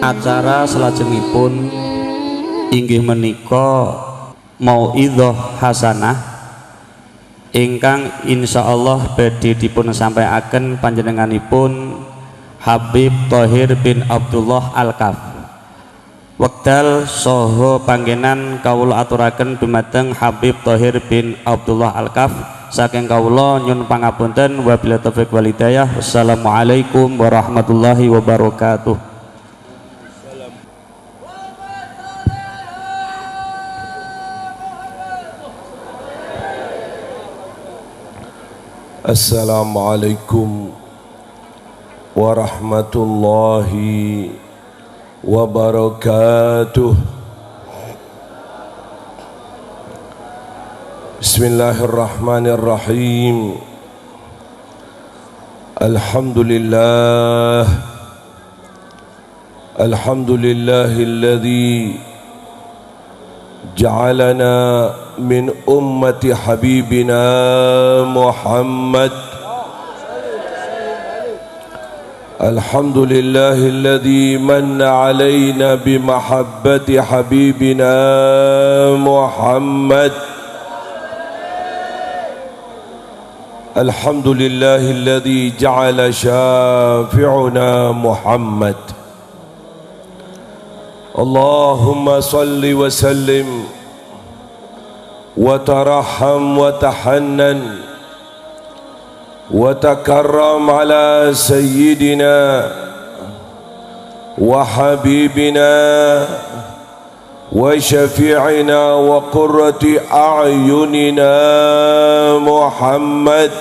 Acara salajengipun inggih menika mauidhah hasanah ingkang insyaallah badhe dipun sampaiaken panjenenganipun Habib Thohir bin Abdullah Al-Kaf. Wekdal saha panggenan kawula aturaken dumateng Habib Thohir bin Abdullah Al-Kaf saking kawula nyun pangapunten wabillahi taufiq wal hidayah. Wassalamualaikum warahmatullahi wabarakatuh. Assalamualaikum warahmatullahi wabarakatuh. Bismillahirrahmanirrahim. Alhamdulillah, alhamdulillahilladzi ja'alana min ummati habibina Muhammad. Alhamdulillahilladzi manna alaina bimahabbati habibina Muhammad. Alhamdulillahilladzi ja'ala syafi'una Muhammad. Allahumma salli wa sallim wa tarahham wa tahannan wa takarram ala sayyidina wa habibina wa syafi'ina wa qurrati a'yunina Muhammad,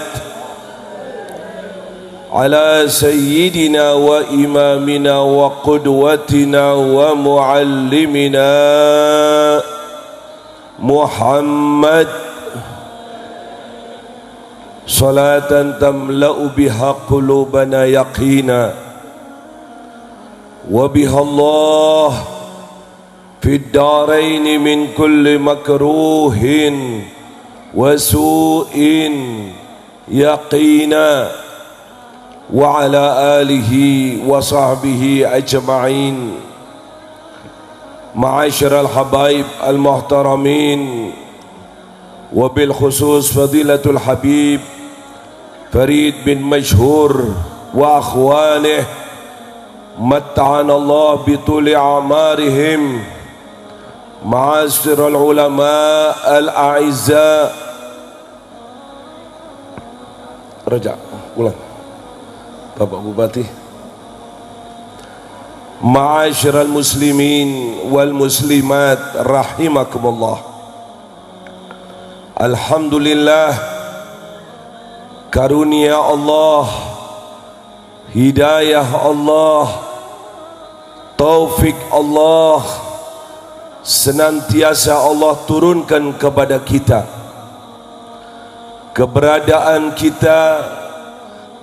ala sayyidina wa imamina wa qudwatina wa muallimina Muhammad, salatan tamla'u biha qulubana yaqina wa biha Allah fid darain min kulli makruhin wa su'in yaqina wa ala alihi wa sahbihi ajma'in. Ma'asyiral habaib al-muhtaramin, wabil khusus fadilatul habib Farid bin Mashhur wa akhwanih, matta'ana Allah bituli amarihim. Ma'asyiral ulama al-a'izza. Raja, ulang Bapak Bupati. Ma'asyiral muslimin wal muslimat rahimakumullah. Alhamdulillah, karunia Allah, hidayah Allah, taufik Allah senantiasa Allah turunkan kepada kita. Keberadaan kita,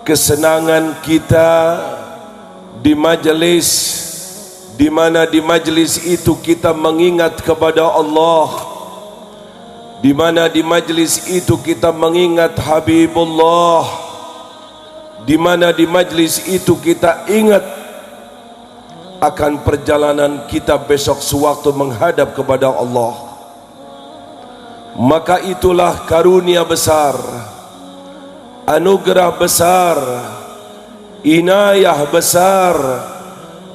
kesenangan kita di majelis, di mana di majelis itu kita mengingat kepada Allah, di mana di majelis itu kita mengingat Habibullah, di mana di majelis itu kita ingat akan perjalanan kita besok sewaktu menghadap kepada Allah. Maka itulah karunia besar, anugerah besar, inayah besar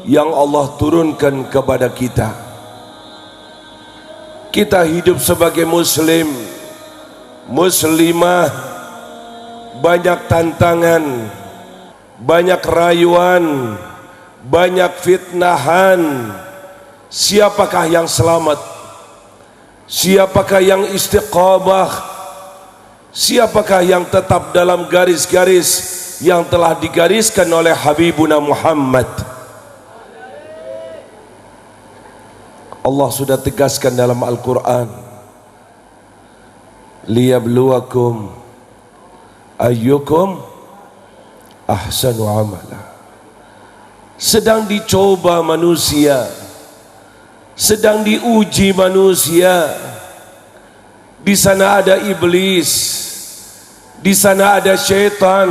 yang Allah turunkan kepada kita. Kita hidup sebagai muslim, muslimah, banyak tantangan, banyak rayuan, banyak fitnahan. Siapakah yang selamat? Siapakah yang istiqamah? Siapakah yang tetap dalam garis-garis yang telah digariskan oleh Habibuna Muhammad? Allah sudah tegaskan dalam Al-Quran, liyabluwakum ayyukum ahsanu amala. Sedang dicoba manusia, sedang diuji manusia. Di sana ada iblis, di sana ada syaitan,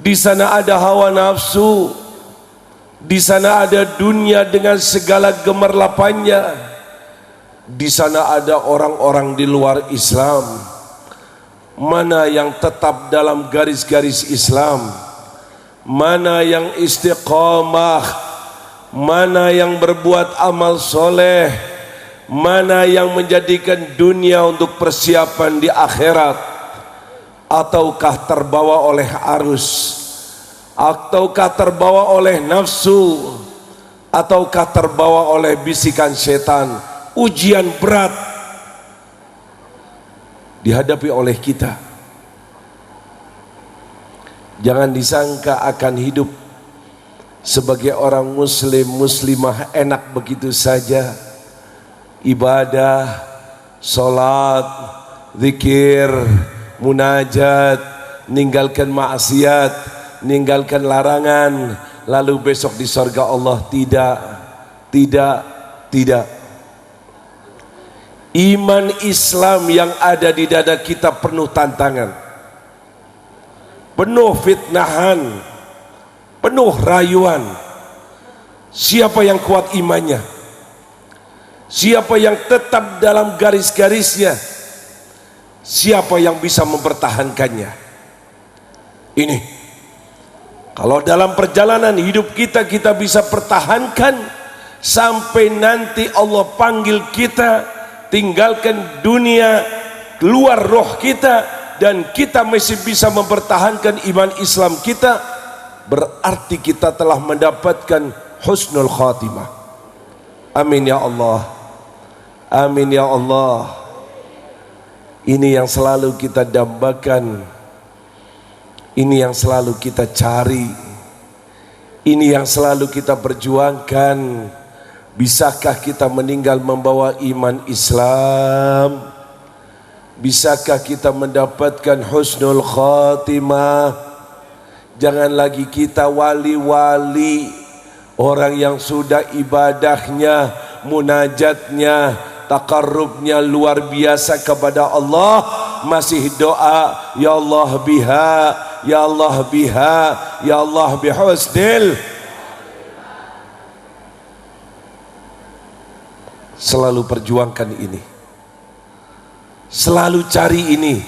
Di sana ada hawa nafsu, di sana ada dunia dengan segala gemerlapannya, di sana ada orang-orang di luar Islam. Mana yang tetap dalam garis-garis Islam, mana yang istiqamah, mana yang berbuat amal soleh, mana yang menjadikan dunia untuk persiapan di akhirat, ataukah terbawa oleh arus, ataukah terbawa oleh nafsu, ataukah terbawa oleh bisikan setan. Ujian berat dihadapi oleh kita. Jangan disangka akan hidup sebagai orang muslim muslimah enak begitu saja. Ibadah, sholat, zikir, munajat, ninggalkan maksiat, ninggalkan larangan, lalu besok di surga Allah. Tidak. Iman Islam yang ada di dada kita penuh tantangan, penuh fitnahan, penuh rayuan. Siapa yang kuat imannya? Siapa yang tetap dalam garis-garisnya? Siapa yang bisa mempertahankannya? Ini kalau dalam perjalanan hidup kita bisa pertahankan sampai nanti Allah panggil kita, tinggalkan dunia, keluar roh kita, dan kita masih bisa mempertahankan iman Islam kita, berarti kita telah mendapatkan husnul khatimah. Amin ya Allah, amin ya Allah. Ini yang selalu kita dambakan, ini yang selalu kita cari, ini yang selalu kita perjuangkan. Bisakah kita meninggal membawa iman Islam? Bisakah kita mendapatkan husnul khatimah? Jangan lagi kita wali-wali, orang yang sudah ibadahnya, munajatnya, takarrubnya luar biasa kepada Allah, masih doa, ya Allah biha, ya Allah biha, ya Allah bihusnil. Selalu perjuangkan ini, selalu cari ini.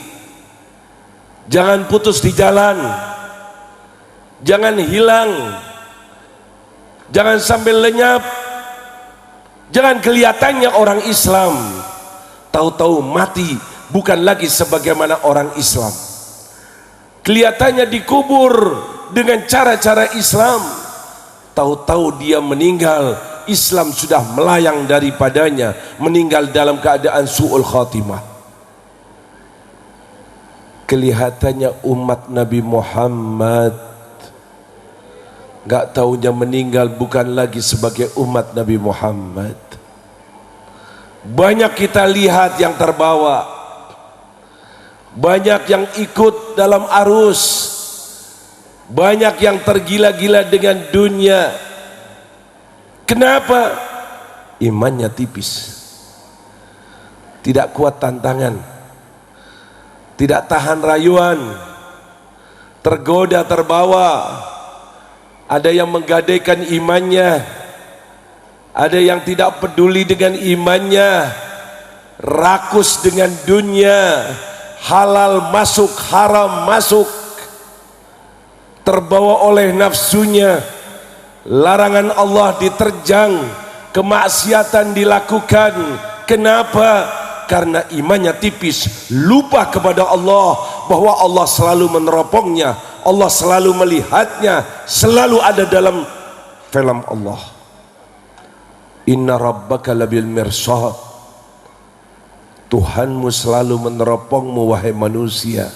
Jangan putus di jalan, jangan hilang, jangan sampai lenyap. Jangan kelihatannya orang Islam, tahu-tahu mati bukan lagi sebagaimana orang Islam. Kelihatannya dikubur dengan cara-cara Islam, tahu-tahu dia meninggal, Islam sudah melayang daripadanya, meninggal dalam keadaan su'ul khatimah. Kelihatannya umat Nabi Muhammad, gak taunya meninggal bukan lagi sebagai umat Nabi Muhammad. Banyak kita lihat yang terbawa, banyak yang ikut dalam arus, banyak yang tergila-gila dengan dunia. Kenapa? Imannya tipis, tidak kuat tantangan, tidak tahan rayuan, tergoda, terbawa. Ada yang menggadaikan imannya, ada yang tidak peduli dengan imannya, rakus dengan dunia, halal masuk, haram masuk, terbawa oleh nafsunya. Larangan Allah diterjang, kemaksiatan dilakukan. Kenapa? Karena imannya tipis, lupa kepada Allah, bahwa Allah selalu meneropongnya, Allah selalu melihatnya, selalu ada dalam film Allah. Inna rabbaka labil mirsad. Tuhanmu selalu meneropongmu wahai manusia.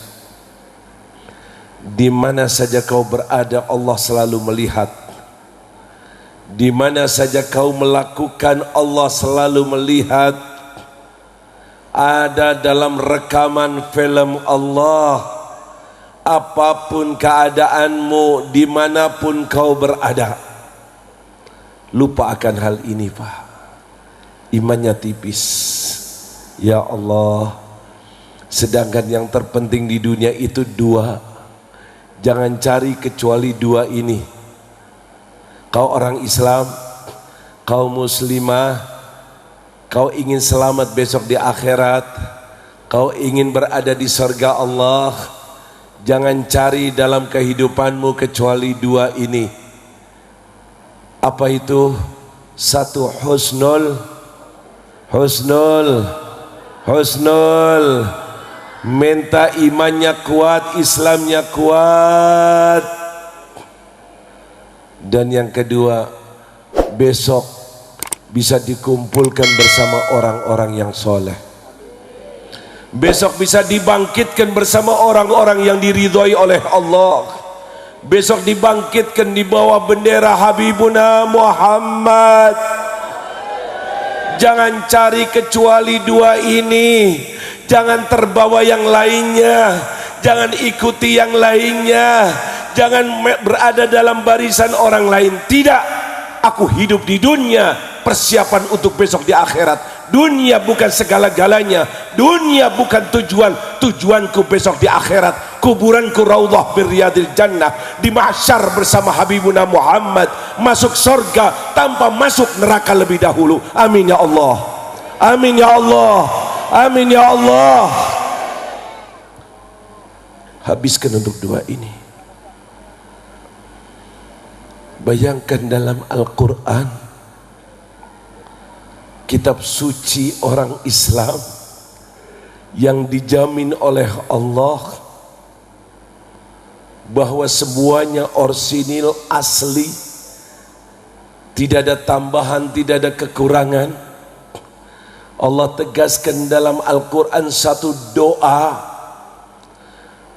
Di mana saja kau berada, Allah selalu melihat. Di mana saja kau melakukan, Allah selalu melihat. Ada dalam rekaman film Allah. Apapun keadaanmu, dimanapun kau berada, lupa akan hal ini, Pak. Imannya tipis. Ya Allah, sedangkan yang terpenting di dunia itu dua, Jangan cari kecuali dua ini. Kau orang Islam, kau muslimah, kau ingin selamat besok di akhirat, kau ingin berada di surga Allah, jangan cari dalam kehidupanmu kecuali dua ini. Apa itu? Satu, husnul, minta imannya kuat, Islamnya kuat. Dan yang kedua, besok bisa dikumpulkan bersama orang-orang yang soleh. Besok bisa dibangkitkan bersama orang-orang yang diridhoi oleh Allah. Besok dibangkitkan di bawah bendera Habibuna Muhammad. Jangan cari kecuali dua ini. Jangan terbawa yang lainnya. Jangan ikuti yang lainnya. Jangan berada dalam barisan orang lain. Tidak, aku hidup di dunia, persiapan untuk besok di akhirat. Dunia bukan segala-galanya. Dunia bukan tujuan. Tujuanku besok di akhirat. Kuburanku raudhah birriyadil jannah. Di mahsyar bersama Habibuna Muhammad. Masuk surga tanpa masuk neraka lebih dahulu. Amin ya Allah. Amin ya Allah. Amin ya Allah. Habiskan untuk dua ini. Bayangkan dalam Al-Quran, kitab suci orang Islam yang dijamin oleh Allah bahwa semuanya orsinil, asli, tidak ada tambahan, tidak ada kekurangan. Allah tegaskan dalam Al-Quran satu doa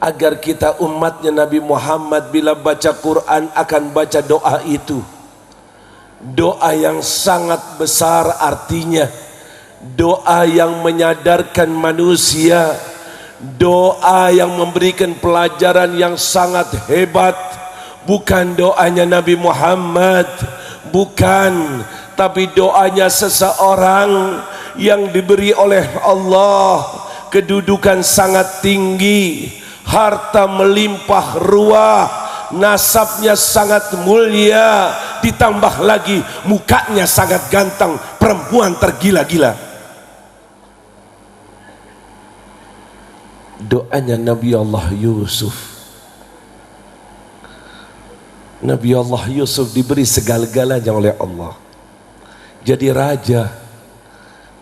agar kita umatnya Nabi Muhammad bila baca Quran akan baca doa itu. Doa yang sangat besar artinya. Doa yang menyadarkan manusia. Doa yang memberikan pelajaran yang sangat hebat. Bukan doanya Nabi Muhammad, bukan, tapi doanya seseorang yang diberi oleh Allah kedudukan sangat tinggi, harta melimpah ruah, nasabnya sangat mulia, ditambah lagi mukanya sangat ganteng, perempuan tergila-gila. Doanya Nabi Allah Yusuf. Nabi Allah Yusuf diberi segala-galanya oleh Allah. Jadi raja,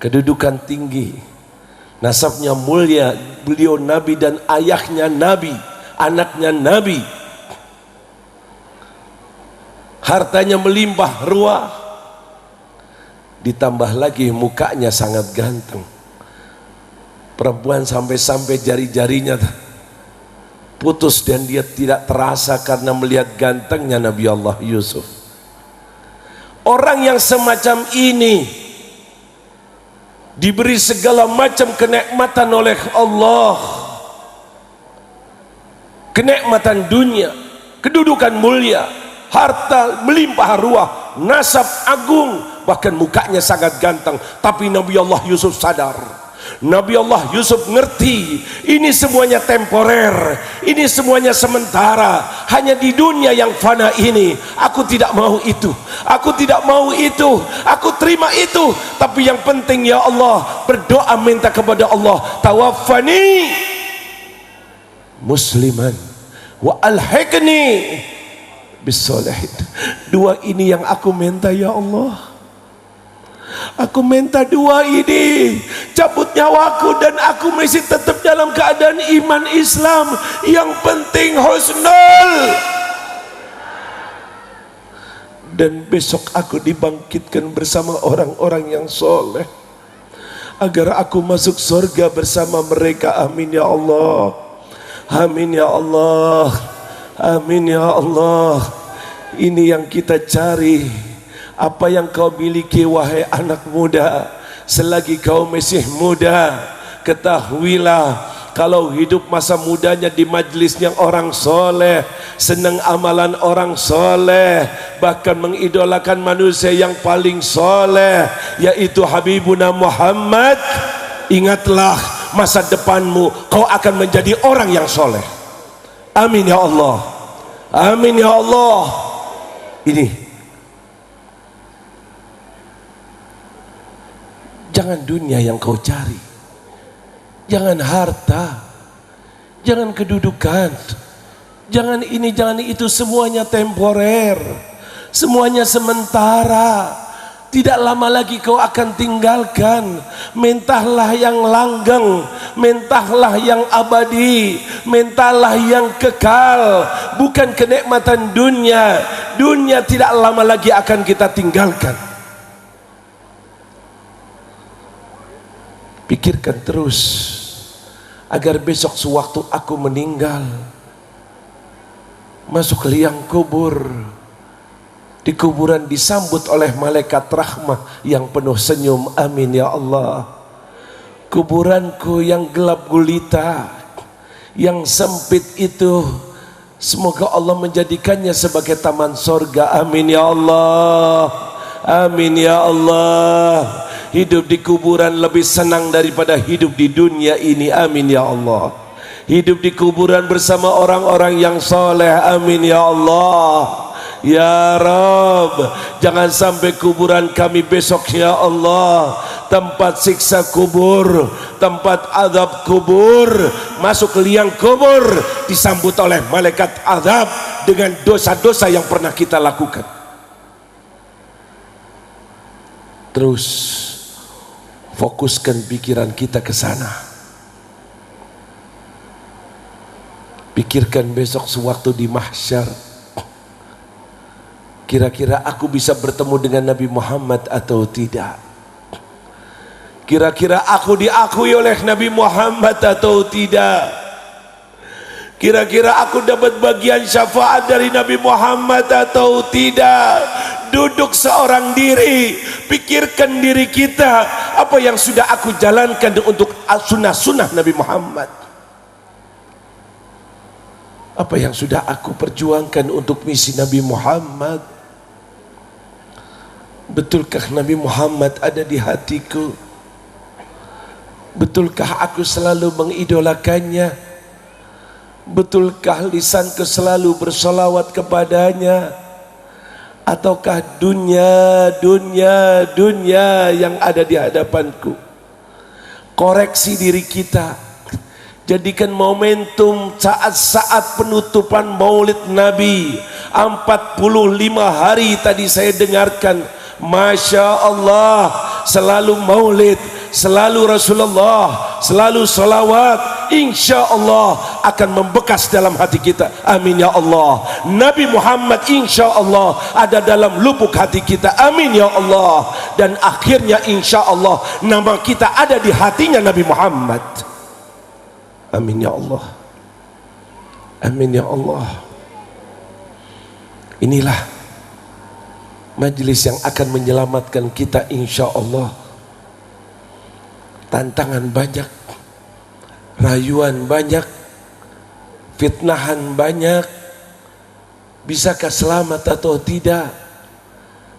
kedudukan tinggi, nasabnya mulia, beliau nabi dan ayahnya nabi, anaknya nabi. Hartanya melimpah ruah, ditambah lagi mukanya sangat ganteng. Perempuan sampai-sampai jari-jarinya putus dan dia tidak terasa karena melihat gantengnya Nabi Allah Yusuf. Orang yang semacam ini diberi segala macam kenikmatan oleh Allah, kenikmatan dunia, kedudukan mulia, harta melimpah ruah, nasab agung, bahkan mukanya sangat ganteng. Tapi Nabi Allah Yusuf sadar, Nabi Allah Yusuf ngerti ini semuanya temporer, ini semuanya sementara, hanya di dunia yang fana ini. Aku tidak mau itu, aku tidak mau itu, aku terima itu, tapi yang penting ya Allah, berdoa minta kepada Allah, tawaffani musliman wa alhiqni bisolihin. Dua ini yang aku minta ya Allah. Aku minta dua ini, cabut nyawaku dan aku masih tetap dalam keadaan iman Islam. Yang penting husnul. Dan besok aku dibangkitkan bersama orang-orang yang soleh, agar aku masuk surga bersama mereka. Amin ya Allah. Amin ya Allah. Amin ya Allah. Ini yang kita cari. Apa yang kau miliki wahai anak muda, selagi kau masih muda, ketahuilah kalau hidup masa mudanya di majlisnya orang soleh, senang amalan orang soleh, bahkan mengidolakan manusia yang paling soleh, yaitu Habibuna Muhammad, ingatlah masa depanmu kau akan menjadi orang yang soleh. Amin ya Allah. Amin ya Allah. Ini jangan dunia yang kau cari, jangan harta, jangan kedudukan, jangan ini, jangan itu, semuanya temporer, semuanya sementara. Tidak lama lagi kau akan tinggalkan. Mintalah yang langgeng, mintalah yang abadi, mintalah yang kekal, bukan kenikmatan dunia. Dunia tidak lama lagi akan kita tinggalkan. Pikirkan terus agar besok sewaktu aku meninggal, masuk ke liang kubur, di kuburan disambut oleh malaikat rahmah yang penuh senyum. Amin ya Allah. Kuburanku yang gelap gulita, yang sempit itu, semoga Allah menjadikannya sebagai taman sorga. Amin ya Allah. Amin ya Allah. Hidup di kuburan lebih senang daripada hidup di dunia ini. Amin ya Allah. Hidup di kuburan bersama orang-orang yang soleh. Amin ya Allah. Ya Rabb, jangan sampai kuburan kami besok ya Allah tempat siksa kubur, tempat azab kubur. Masuk ke liang kubur disambut oleh malaikat azab dengan dosa-dosa yang pernah kita lakukan. Terus fokuskan pikiran kita ke sana. Pikirkan besok sewaktu di mahsyar, kira-kira aku bisa bertemu dengan Nabi Muhammad atau tidak? Kira-kira aku diakui oleh Nabi Muhammad atau tidak? Kira-kira aku dapat bagian syafaat dari Nabi Muhammad atau tidak? Duduk seorang diri, pikirkan diri kita, apa yang sudah aku jalankan untuk sunnah-sunnah Nabi Muhammad, apa yang sudah aku perjuangkan untuk misi Nabi Muhammad. Betulkah Nabi Muhammad ada di hatiku? Betulkah aku selalu mengidolakannya? Betulkah lisanku selalu bersolawat kepadanya? Ataukah dunia yang ada di hadapanku? Koreksi diri kita. Jadikan momentum saat-saat penutupan Maulid Nabi 45 hari tadi saya dengarkan. Masya Allah, selalu maulid, selalu Rasulullah, selalu salawat, insya Allah akan membekas dalam hati kita. Amin ya Allah. Nabi Muhammad insya Allah ada dalam lubuk hati kita. Amin ya Allah. Dan akhirnya insya Allah nama kita ada di hatinya Nabi Muhammad. Amin ya Allah. Amin ya Allah. Inilah majelis yang akan menyelamatkan kita insya Allah. Tantangan banyak, rayuan banyak, fitnahan banyak. Bisakah selamat atau tidak?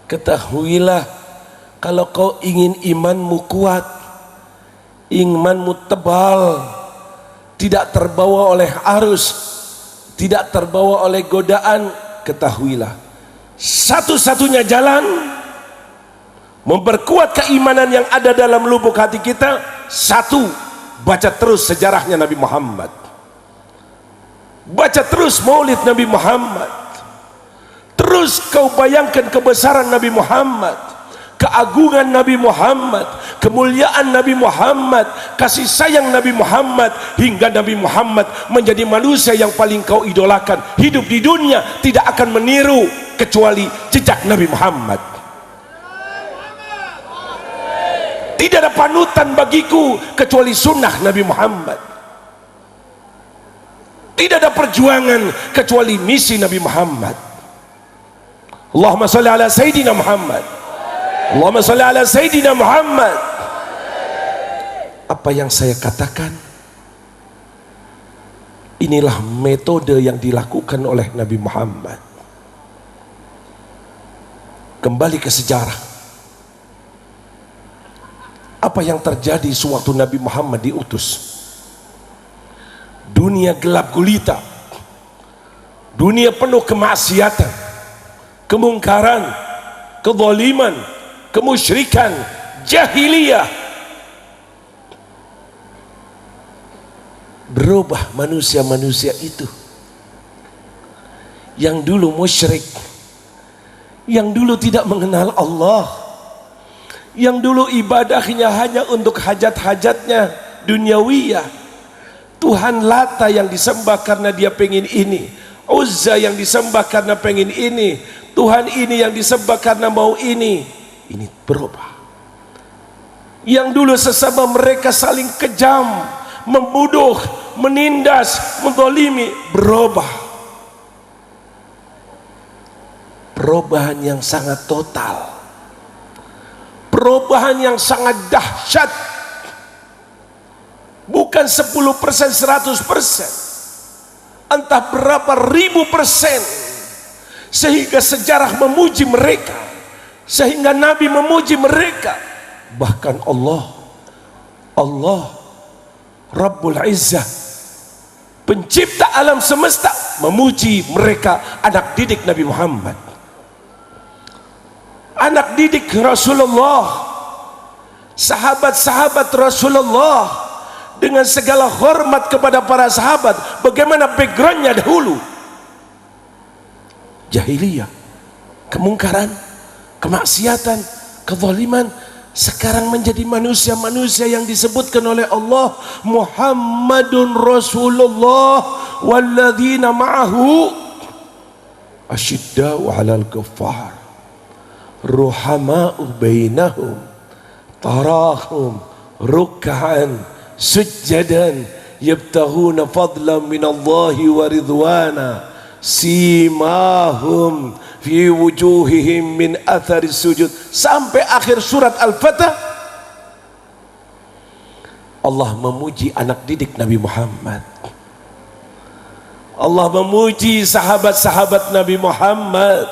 Ketahuilah, kalau kau ingin imanmu kuat, imanmu tebal, tidak terbawa oleh arus, tidak terbawa oleh godaan, ketahuilah satu-satunya jalan memperkuat keimanan yang ada dalam lubuk hati kita, satu, baca terus sejarahnya Nabi Muhammad, baca terus maulid Nabi Muhammad, terus kau bayangkan kebesaran Nabi Muhammad, keagungan Nabi Muhammad, kemuliaan Nabi Muhammad, kasih sayang Nabi Muhammad, hingga Nabi Muhammad menjadi manusia yang paling kau idolakan. Hidup di dunia tidak akan meniru kecuali jejak Nabi Muhammad. Tidak ada panutan bagiku kecuali sunnah Nabi Muhammad. Tidak ada perjuangan kecuali misi Nabi Muhammad. Allahumma salli ala Sayyidina Muhammad. Allahumma salli ala Sayyidina Muhammad. Apa yang saya katakan, inilah metode yang dilakukan oleh Nabi Muhammad. Kembali ke sejarah. Apa yang terjadi sewaktu Nabi Muhammad diutus? Dunia gelap gulita, Dunia penuh kemaksiatan, kemungkaran, kezaliman, kemusyrikan, jahiliyah. Berubah manusia-manusia itu yang dulu musyrik, yang dulu tidak mengenal Allah, yang dulu ibadahnya hanya untuk hajat-hajatnya duniawiyah. Tuhan Lata yang disembah karena dia pengen ini, Uzza yang disembah karena pengen ini, Tuhan ini yang disembah karena mau ini. Ini berubah. Yang dulu sesama mereka saling kejam, membunuh, menindas, menzalimi, berubah. Perubahan yang sangat total, perubahan yang sangat dahsyat. Bukan 10%, 100%, entah berapa ribu persen, sehingga sejarah memuji mereka, sehingga Nabi memuji mereka. Bahkan Allah Rabbul Izzah, pencipta alam semesta, memuji mereka, anak didik Nabi Muhammad, anak didik Rasulullah, sahabat-sahabat Rasulullah. Dengan segala hormat kepada para sahabat, bagaimana backgroundnya dahulu? Jahiliyah, kemungkaran, kemaksiatan, kezaliman. Sekarang menjadi manusia-manusia yang disebutkan oleh Allah, Muhammadun Rasulullah walladzina ma'ahu asyidda'u 'alal kuffar ruhama'u bainahum tarahum ruk'an sujjadan yabtaghuna fadlan minallahi wa ridwana simahum fi wujuhihim min athari sujud, sampai akhir surat Al-Fatah. Allah memuji anak didik Nabi Muhammad, Allah memuji sahabat-sahabat Nabi Muhammad.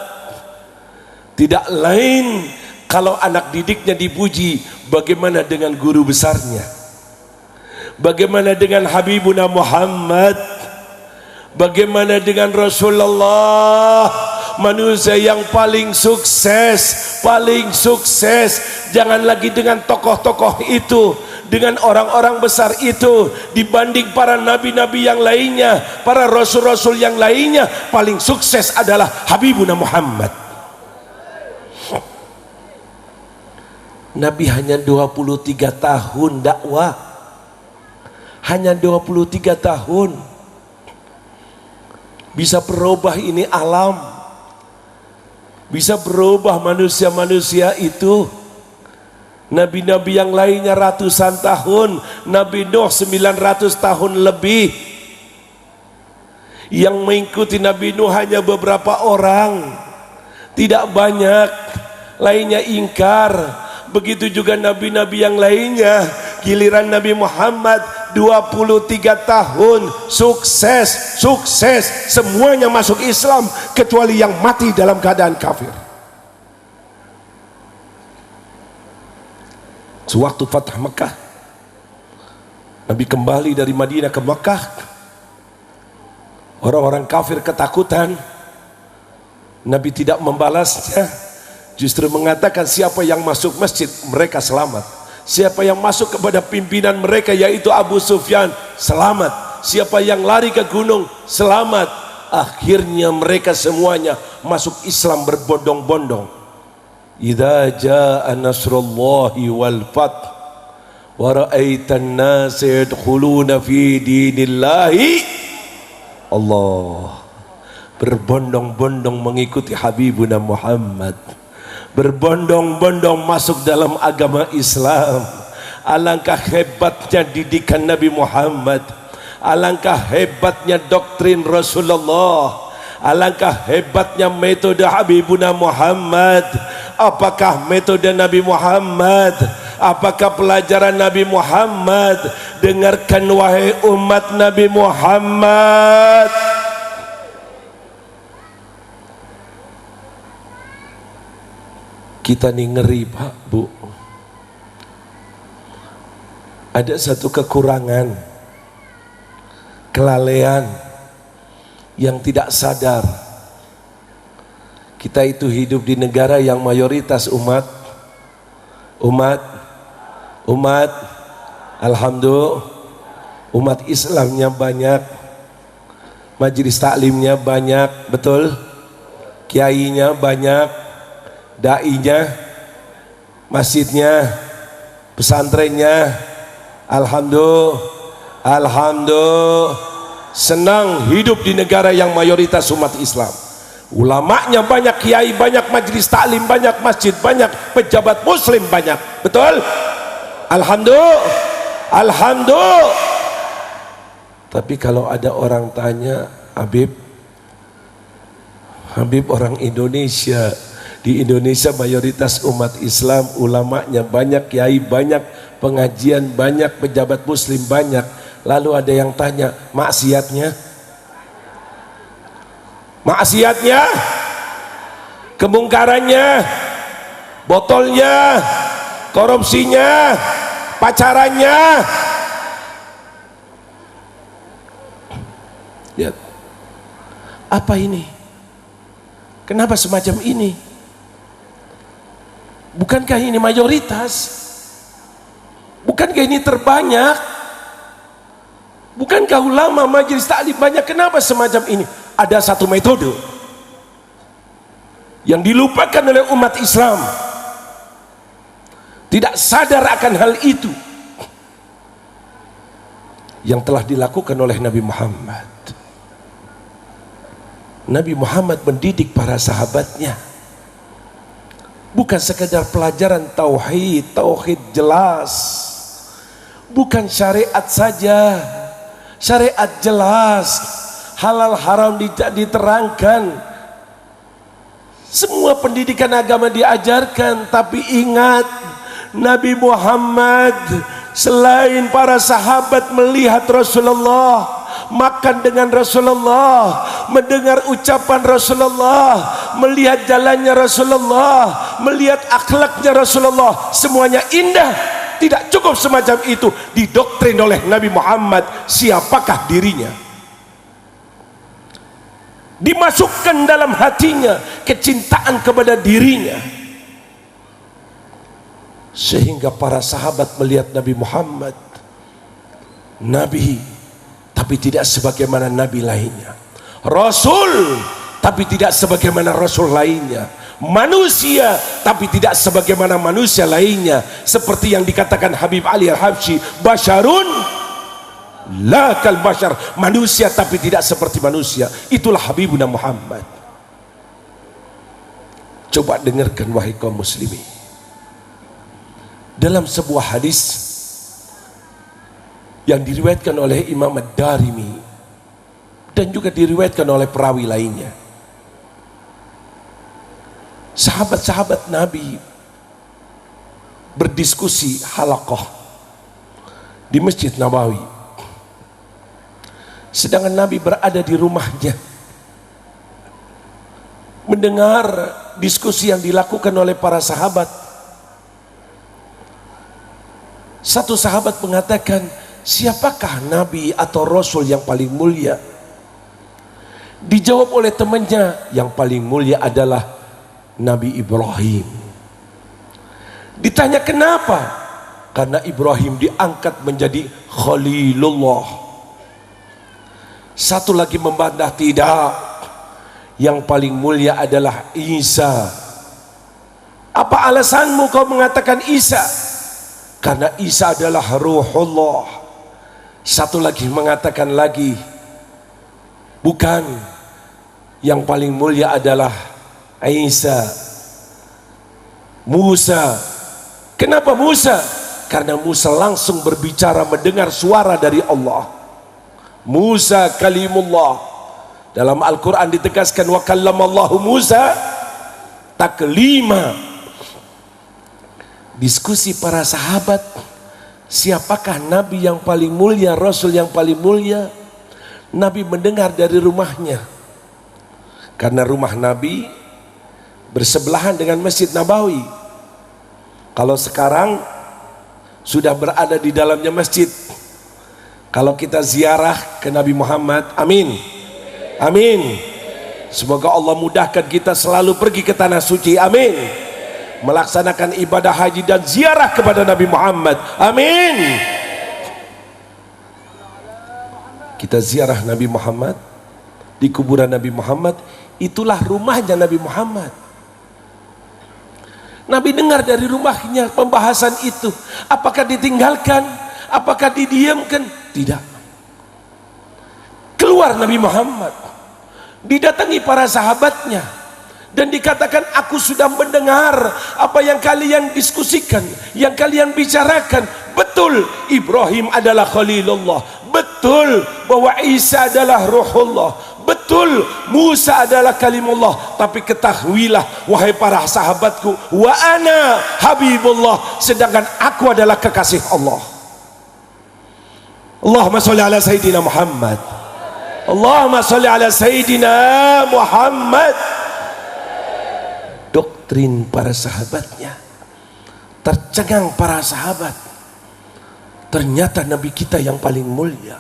Tidak lain kalau anak didiknya dipuji, bagaimana dengan guru besarnya? Bagaimana dengan Habibuna Muhammad? Bagaimana dengan Rasulullah, manusia yang paling sukses, paling sukses? Jangan lagi dengan tokoh-tokoh itu, dengan orang-orang besar itu, dibanding para nabi-nabi yang lainnya, para rasul-rasul yang lainnya, paling sukses adalah Habibuna Muhammad. Nabi hanya 23 tahun dakwah, hanya 23 tahun bisa berubah ini alam, bisa berubah manusia-manusia itu. Nabi-nabi yang lainnya ratusan tahun, Nabi Nuh 900 tahun lebih. Yang mengikuti Nabi Nuh hanya beberapa orang, tidak banyak, lainnya ingkar. Begitu juga nabi-nabi yang lainnya. Giliran Nabi Muhammad 23 tahun sukses, semuanya masuk Islam kecuali yang mati dalam keadaan kafir. Sewaktu Fatah Mekah, Nabi kembali dari Madinah ke Mekah, orang-orang kafir ketakutan. Nabi tidak membalasnya, justru mengatakan siapa yang masuk masjid mereka selamat, siapa yang masuk kepada pimpinan mereka yaitu Abu Sufyan selamat, siapa yang lari ke gunung selamat. Akhirnya mereka semuanya masuk Islam berbondong-bondong. Idza jaa nasrullahi wal fath wa ra'aitan nas yadkhuluna fi dinillahi, Allah berbondong-bondong mengikuti Habibuna Muhammad, berbondong-bondong masuk dalam agama Islam. Alangkah hebatnya didikan Nabi Muhammad, alangkah hebatnya doktrin Rasulullah, alangkah hebatnya metode Habibuna Muhammad. Apakah metode Nabi Muhammad? Apakah pelajaran Nabi Muhammad? Dengarkan wahai umat Nabi Muhammad. Kita nih ngeri Pak, Bu. Ada satu kekurangan, kelalaian, yang tidak sadar kita itu hidup di negara yang mayoritas umat alhamdulillah umat Islamnya banyak, majelis taklimnya banyak, betul, kiainya banyak, dai-nya, masjidnya, pesantrennya, alhamdulillah senang hidup di negara yang mayoritas umat Islam. Ulamanya banyak, kiai banyak, majelis taklim banyak, masjid banyak, pejabat muslim banyak, betul, alhamdulillah. Tapi kalau ada orang tanya, Habib orang Indonesia, di Indonesia mayoritas umat Islam, ulamanya banyak, kiai banyak, pengajian banyak, pejabat muslim banyak, lalu ada yang tanya, maksiatnya, kemungkarannya, botolnya, korupsinya, pacarannya. Lihat, apa ini? Kenapa semacam ini? Bukankah ini mayoritas? Bukankah ini terbanyak? Bukankah ulama majelis taklim banyak? Kenapa semacam ini? Ada satu metode yang dilupakan oleh umat Islam, tidak sadar akan hal itu yang telah dilakukan oleh Nabi Muhammad. Nabi Muhammad mendidik para sahabatnya bukan sekedar pelajaran tauhid jelas, bukan syariat saja, syariat jelas, halal haram diterangkan, semua pendidikan agama diajarkan. Tapi ingat, Nabi Muhammad selain para sahabat melihat Rasulullah, makan dengan Rasulullah, mendengar ucapan Rasulullah, melihat jalannya Rasulullah, melihat akhlaknya Rasulullah, semuanya indah. Tidak cukup semacam itu, didoktrin oleh Nabi Muhammad siapakah dirinya, dimasukkan dalam hatinya kecintaan kepada dirinya, sehingga para sahabat melihat Nabi Muhammad Nabi, tapi tidak sebagaimana Nabi lainnya, Rasul, tapi tidak sebagaimana Rasul lainnya, manusia, tapi tidak sebagaimana manusia lainnya. Seperti yang dikatakan Habib Ali Al-Habsyi, basyarun la kal bashar, manusia tapi tidak seperti manusia. Itulah Habibuna Muhammad. Coba dengarkan wahai kaum muslimin, dalam sebuah hadis yang diriwayatkan oleh Imam Ad-Darimi dan juga diriwayatkan oleh perawi lainnya, sahabat-sahabat Nabi berdiskusi halaqah di Masjid Nabawi, sedangkan Nabi berada di rumahnya mendengar diskusi yang dilakukan oleh para sahabat. Satu sahabat mengatakan, siapakah Nabi atau Rasul yang paling mulia? Dijawab oleh temannya, yang paling mulia adalah Nabi Ibrahim. Ditanya kenapa? Karena Ibrahim diangkat menjadi Khalilullah. Satu lagi membantah, tidak, yang paling mulia adalah Isa. Apa alasanmu kau mengatakan Isa? Karena Isa adalah Ruhullah. Satu lagi mengatakan lagi, bukan, yang paling mulia adalah Isa, Musa. Kenapa Musa? Karena Musa langsung berbicara, mendengar suara dari Allah. Musa kalimullah. Dalam Al-Quran ditegaskan, wa kallamallahu Musa taklima. Diskusi para sahabat, siapakah Nabi yang paling mulia, Rasul yang paling mulia? Nabi mendengar dari rumahnya, karena rumah Nabi bersebelahan dengan Masjid Nabawi. Kalau sekarang sudah berada di dalamnya masjid. Kalau kita ziarah ke Nabi Muhammad, amin, Amin. Semoga Allah mudahkan kita selalu pergi ke tanah suci. Amin. Melaksanakan ibadah haji dan ziarah kepada Nabi Muhammad. Amin. Kita ziarah Nabi Muhammad di kuburan Nabi Muhammad. Itulah rumahnya Nabi Muhammad. Nabi dengar dari rumahnya pembahasan itu. Apakah ditinggalkan? Apakah didiamkan? Tidak. Keluar Nabi Muhammad, didatangi para sahabatnya, dan dikatakan, aku sudah mendengar apa yang kalian diskusikan, yang kalian bicarakan. Betul, Ibrahim adalah Khalilullah. Betul bahwa Isa adalah Ruhullah. Betul, Musa adalah kalimullah. Tapi ketahuilah wahai para sahabatku, wa ana habibullah, sedangkan aku adalah kekasih Allah. Allahumma sholli ala Sayyidina Muhammad. Allahumma sholli ala Sayyidina Muhammad. Doktrin para sahabatnya, tercengang para sahabat. Ternyata Nabi kita yang paling mulia,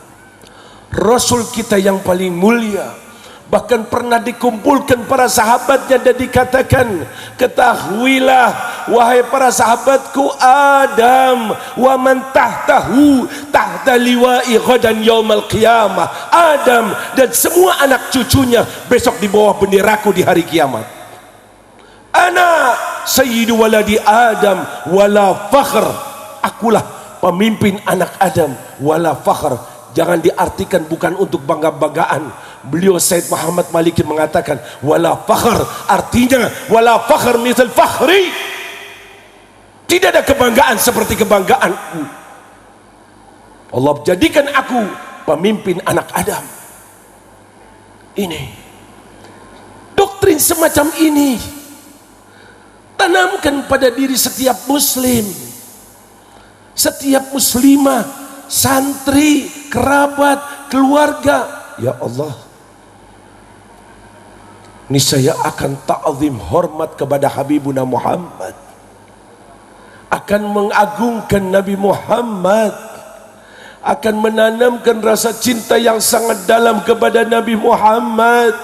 Rasul kita yang paling mulia. Bahkan pernah dikumpulkan para sahabatnya dan dikatakan, ketahuilah wahai para sahabatku, Adam wa man tahtahu tahta liwa'i ghadan yaumal qiyamah. Adam dan semua anak cucunya besok di bawah benderaku di hari kiamat. Ana sayyidu waladi Adam wala fakhr. Akulah pemimpin anak Adam wala fakhr. Jangan diartikan bukan untuk bangga-banggaan. Beliau Said Muhammad Maliki mengatakan wala fakhr, artinya wala fakhr misal fakhri. Tidak ada kebanggaan seperti kebanggaanku. Allah jadikan aku pemimpin anak Adam. Ini doktrin semacam ini tanamkan pada diri setiap muslim, setiap muslimah, santri, kerabat, keluarga. Ya Allah, niscaya akan ta'zim hormat kepada Habibuna Muhammad, akan mengagungkan Nabi Muhammad, akan menanamkan rasa cinta yang sangat dalam kepada Nabi Muhammad.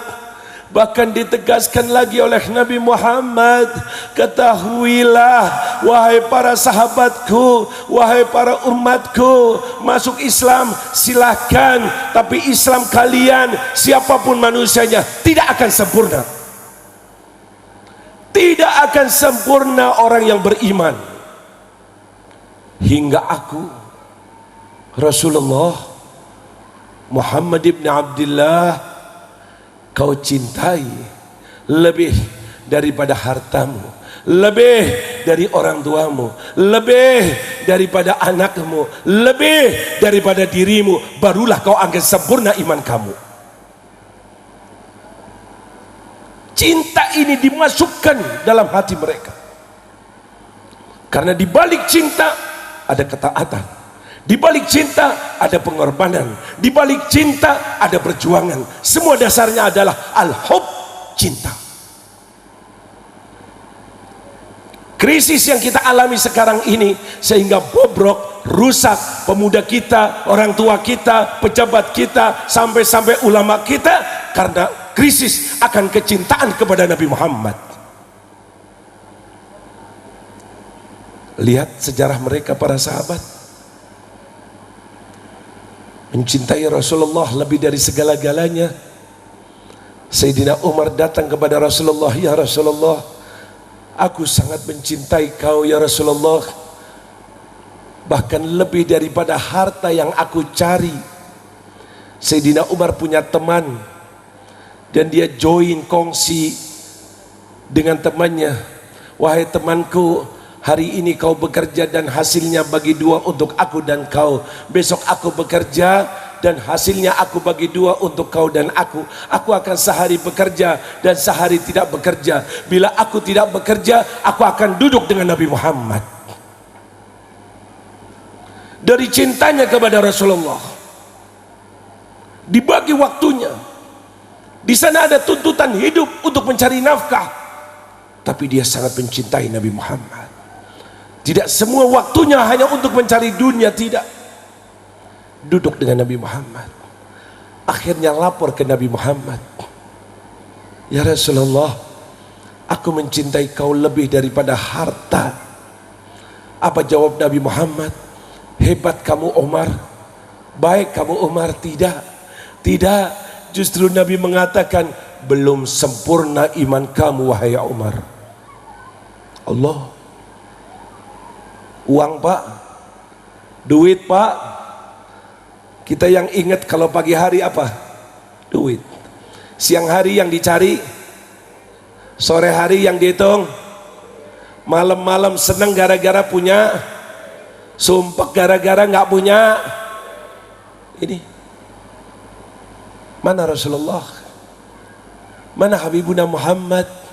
Bahkan ditegaskan lagi oleh Nabi Muhammad, ketahuilah wahai para sahabatku, wahai para umatku, masuk Islam silahkan, tapi Islam kalian siapapun manusianya tidak akan sempurna. Tidak akan sempurna orang yang beriman hingga aku Rasulullah Muhammad ibn Abdullah kau cintai lebih daripada hartamu, lebih dari orang tuamu, lebih daripada anakmu, lebih daripada dirimu, barulah kau akan sempurna iman kamu. Cinta ini dimasukkan dalam hati mereka, karena di balik cinta ada ketaatan, di balik cinta ada pengorbanan, di balik cinta ada perjuangan. Semua dasarnya adalah al-hub, cinta. Krisis yang kita alami sekarang ini sehingga bobrok, rusak pemuda kita, orang tua kita, pejabat kita, sampai-sampai ulama kita, karena krisis akan kecintaan kepada Nabi Muhammad. Lihat sejarah mereka para sahabat, mencintai Rasulullah lebih dari segala-galanya. Sayyidina Umar datang kepada Rasulullah, ya Rasulullah, aku sangat mencintai kau ya Rasulullah, bahkan lebih daripada harta yang aku cari. Sayyidina Umar punya teman, dan dia join kongsi dengan temannya, wahai temanku, hari ini kau bekerja dan hasilnya bagi dua untuk aku dan kau. Besok aku bekerja dan hasilnya aku bagi dua untuk kau dan aku. Aku akan sehari bekerja dan sehari tidak bekerja. Bila aku tidak bekerja, aku akan duduk dengan Nabi Muhammad. Dari cintanya kepada Rasulullah, dibagi waktunya. Di sana ada tuntutan hidup untuk mencari nafkah, tapi dia sangat mencintai Nabi Muhammad. Tidak semua waktunya hanya untuk mencari dunia, tidak. Duduk dengan Nabi Muhammad, Akhirnya lapor ke Nabi Muhammad, ya Rasulullah, aku mencintai kau lebih daripada harta. Apa jawab Nabi Muhammad? Hebat kamu Umar, baik kamu Umar. Tidak, justru Nabi mengatakan, belum sempurna iman kamu wahai Umar. Allah, uang pak, duit pak. Kita yang ingat kalau pagi hari apa? Duit. Siang hari yang dicari, sore hari yang dihitung, malam-malam senang gara-gara punya, sumpah gara-gara nggak punya. Ini mana Rasulullah, mana Habibuna Muhammad?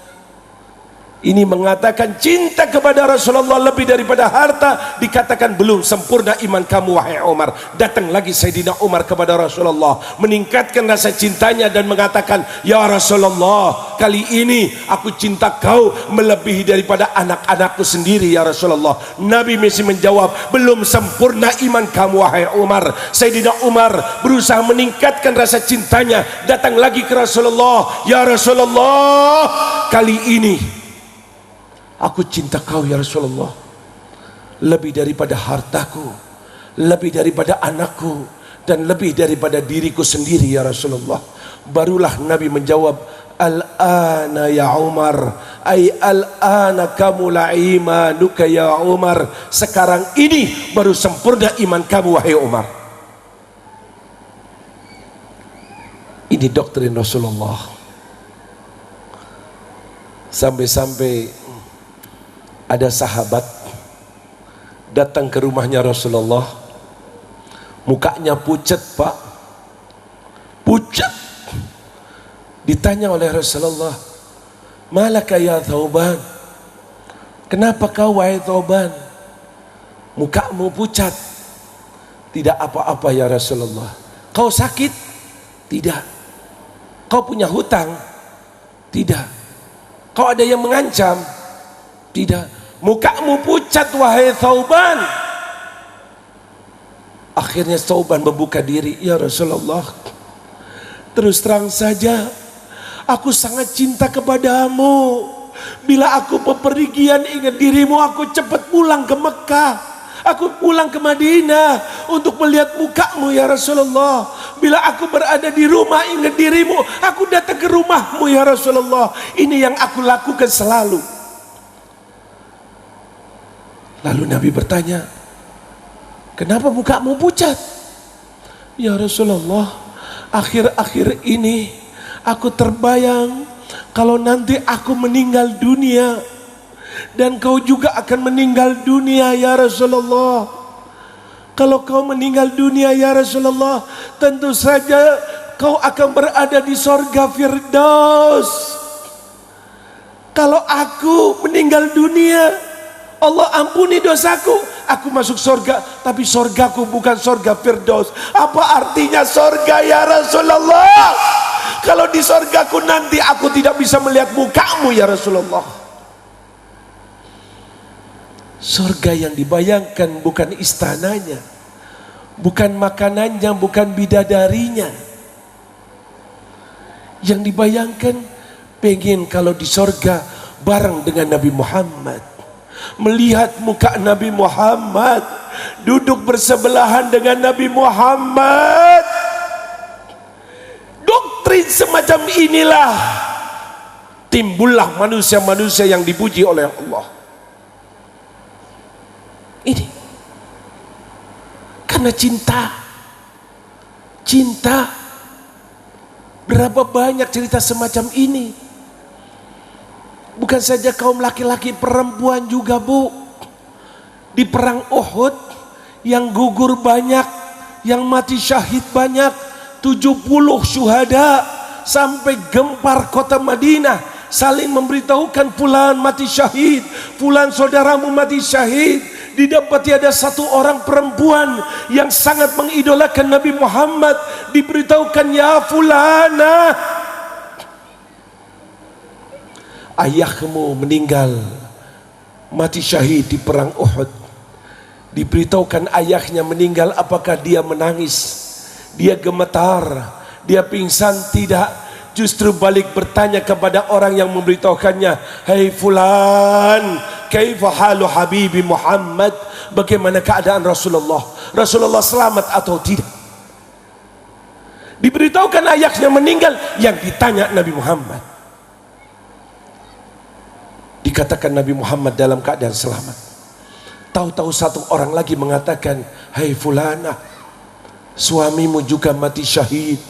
Ini mengatakan cinta kepada Rasulullah lebih daripada harta. Dikatakan belum sempurna iman kamu wahai Umar. Datang lagi Sayyidina Umar kepada Rasulullah, meningkatkan rasa cintanya dan mengatakan, ya Rasulullah, kali ini aku cinta kau melebihi daripada anak-anakku sendiri ya Rasulullah. Nabi masih menjawab, belum sempurna iman kamu wahai Umar. Sayyidina Umar berusaha meningkatkan rasa cintanya, datang lagi ke Rasulullah, ya Rasulullah, kali ini aku cinta kau ya Rasulullah lebih daripada hartaku, lebih daripada anakku, dan lebih daripada diriku sendiri ya Rasulullah. Barulah Nabi menjawab, al-ana ya Umar, ay al-ana kamula imanuka ya Umar. Sekarang ini baru sempurna iman kamu wahai Umar. Ini doktrin Rasulullah. Sampai-sampai ada sahabat datang ke rumahnya Rasulullah, mukanya pucat pak, pucat. Ditanya oleh Rasulullah, malaka ya Thauban, kenapa kau wahai Thauban, mukamu pucat? Tidak apa-apa ya Rasulullah. Kau sakit? Tidak. Kau punya hutang? Tidak. Kau ada yang mengancam? Tidak. Mukamu pucat wahai Thauban. Akhirnya Thauban membuka diri, ya Rasulullah, terus terang saja aku sangat cinta kepadamu. Bila aku bepergian ingat dirimu, aku cepat pulang ke Mekah, aku pulang ke Madinah untuk melihat mukamu ya Rasulullah. Bila aku berada di rumah ingat dirimu, aku datang ke rumahmu ya Rasulullah. Ini yang aku lakukan selalu. Lalu Nabi bertanya, kenapa mukamu pucat? Ya Rasulullah, akhir-akhir ini aku terbayang kalau nanti aku meninggal dunia dan kau juga akan meninggal dunia ya Rasulullah. Kalau kau meninggal dunia ya Rasulullah, tentu saja kau akan berada di sorga Firdaus. Kalau aku meninggal dunia, Allah ampuni dosaku, aku masuk sorga, tapi sorgaku bukan sorga Firdaus. Apa artinya sorga ya Rasulullah? Kalau di sorgaku nanti aku tidak bisa melihat mukamu ya Rasulullah. Sorga yang dibayangkan bukan istananya, bukan makanannya, bukan bidadarinya. Yang dibayangkan pengen kalau di sorga bareng dengan Nabi Muhammad, melihat muka Nabi Muhammad, duduk bersebelahan dengan Nabi Muhammad. Doktrin semacam inilah timbullah manusia-manusia yang dipuji oleh Allah. Ini karena cinta. Berapa banyak cerita semacam ini. Bukan saja kaum laki-laki, perempuan juga bu. Di perang Uhud yang gugur banyak, yang mati syahid banyak, 70 syuhada, sampai gempar kota Madinah, saling memberitahukan fulan mati syahid, fulan saudaramu mati syahid. Didapati ada satu orang perempuan yang sangat mengidolakan Nabi Muhammad, diberitahukan, ya fulana, ayahmu meninggal mati syahid di perang Uhud. Diberitahukan ayahnya meninggal, apakah dia menangis? Dia gemetar, Dia pingsan? Tidak, justru balik bertanya kepada orang yang memberitahukannya, "Hai fulan, kaifa halu habibi Muhammad?" Bagaimana keadaan Rasulullah? Rasulullah selamat atau tidak? Diberitahukan ayahnya meninggal, yang ditanya Nabi Muhammad. Dikatakan Nabi Muhammad dalam keadaan selamat. Tahu-tahu satu orang lagi mengatakan, "Hai fulana, suamimu juga mati syahid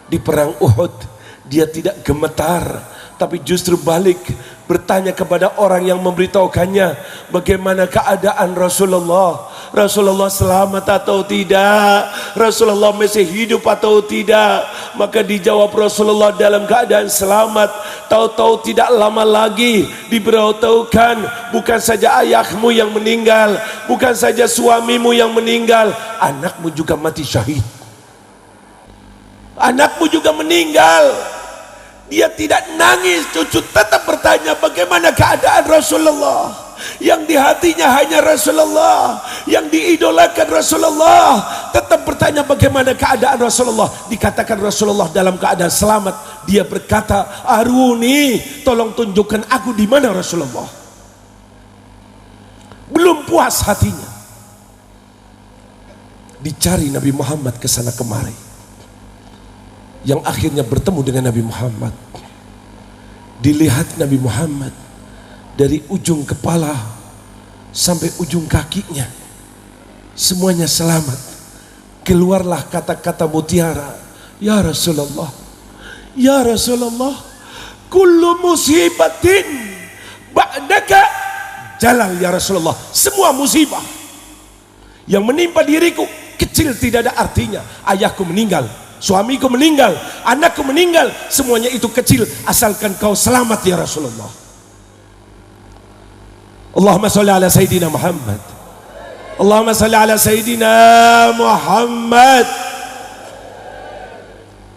di perang Uhud." Dia tidak gemetar, tapi justru balik bertanya kepada orang yang memberitahukannya, bagaimana keadaan Rasulullah? Rasulullah selamat atau tidak? Rasulullah masih hidup atau tidak? Maka dijawab Rasulullah dalam keadaan selamat. Tahu-tahu tidak lama lagi diberitahukan, bukan saja ayahmu yang meninggal, bukan saja suamimu yang meninggal, anakmu juga mati syahid. Anakmu juga meninggal. Dia tidak nangis, cucu tetap bertanya bagaimana keadaan Rasulullah. Yang di hatinya hanya Rasulullah, yang diidolakan Rasulullah, tetap bertanya bagaimana keadaan Rasulullah. Dikatakan Rasulullah dalam keadaan selamat. Dia berkata, "Aruni, tolong tunjukkan aku di mana Rasulullah." Belum puas hatinya, dicari Nabi Muhammad ke sana kemari. Yang akhirnya bertemu dengan Nabi Muhammad. Dilihat Nabi Muhammad dari ujung kepala sampai ujung kakinya, semuanya selamat. Keluarlah kata-kata mutiara, "Ya Rasulullah, ya Rasulullah, kullu musibatin ba'daka jalal ya Rasulullah." Semua musibah yang menimpa diriku kecil, tidak ada artinya. Ayahku meninggal, suamiku meninggal, anakku meninggal, semuanya itu kecil asalkan kau selamat ya Rasulullah. Allahumma sholli ala Sayyidina Muhammad. Allahumma sholli ala Sayyidina Muhammad.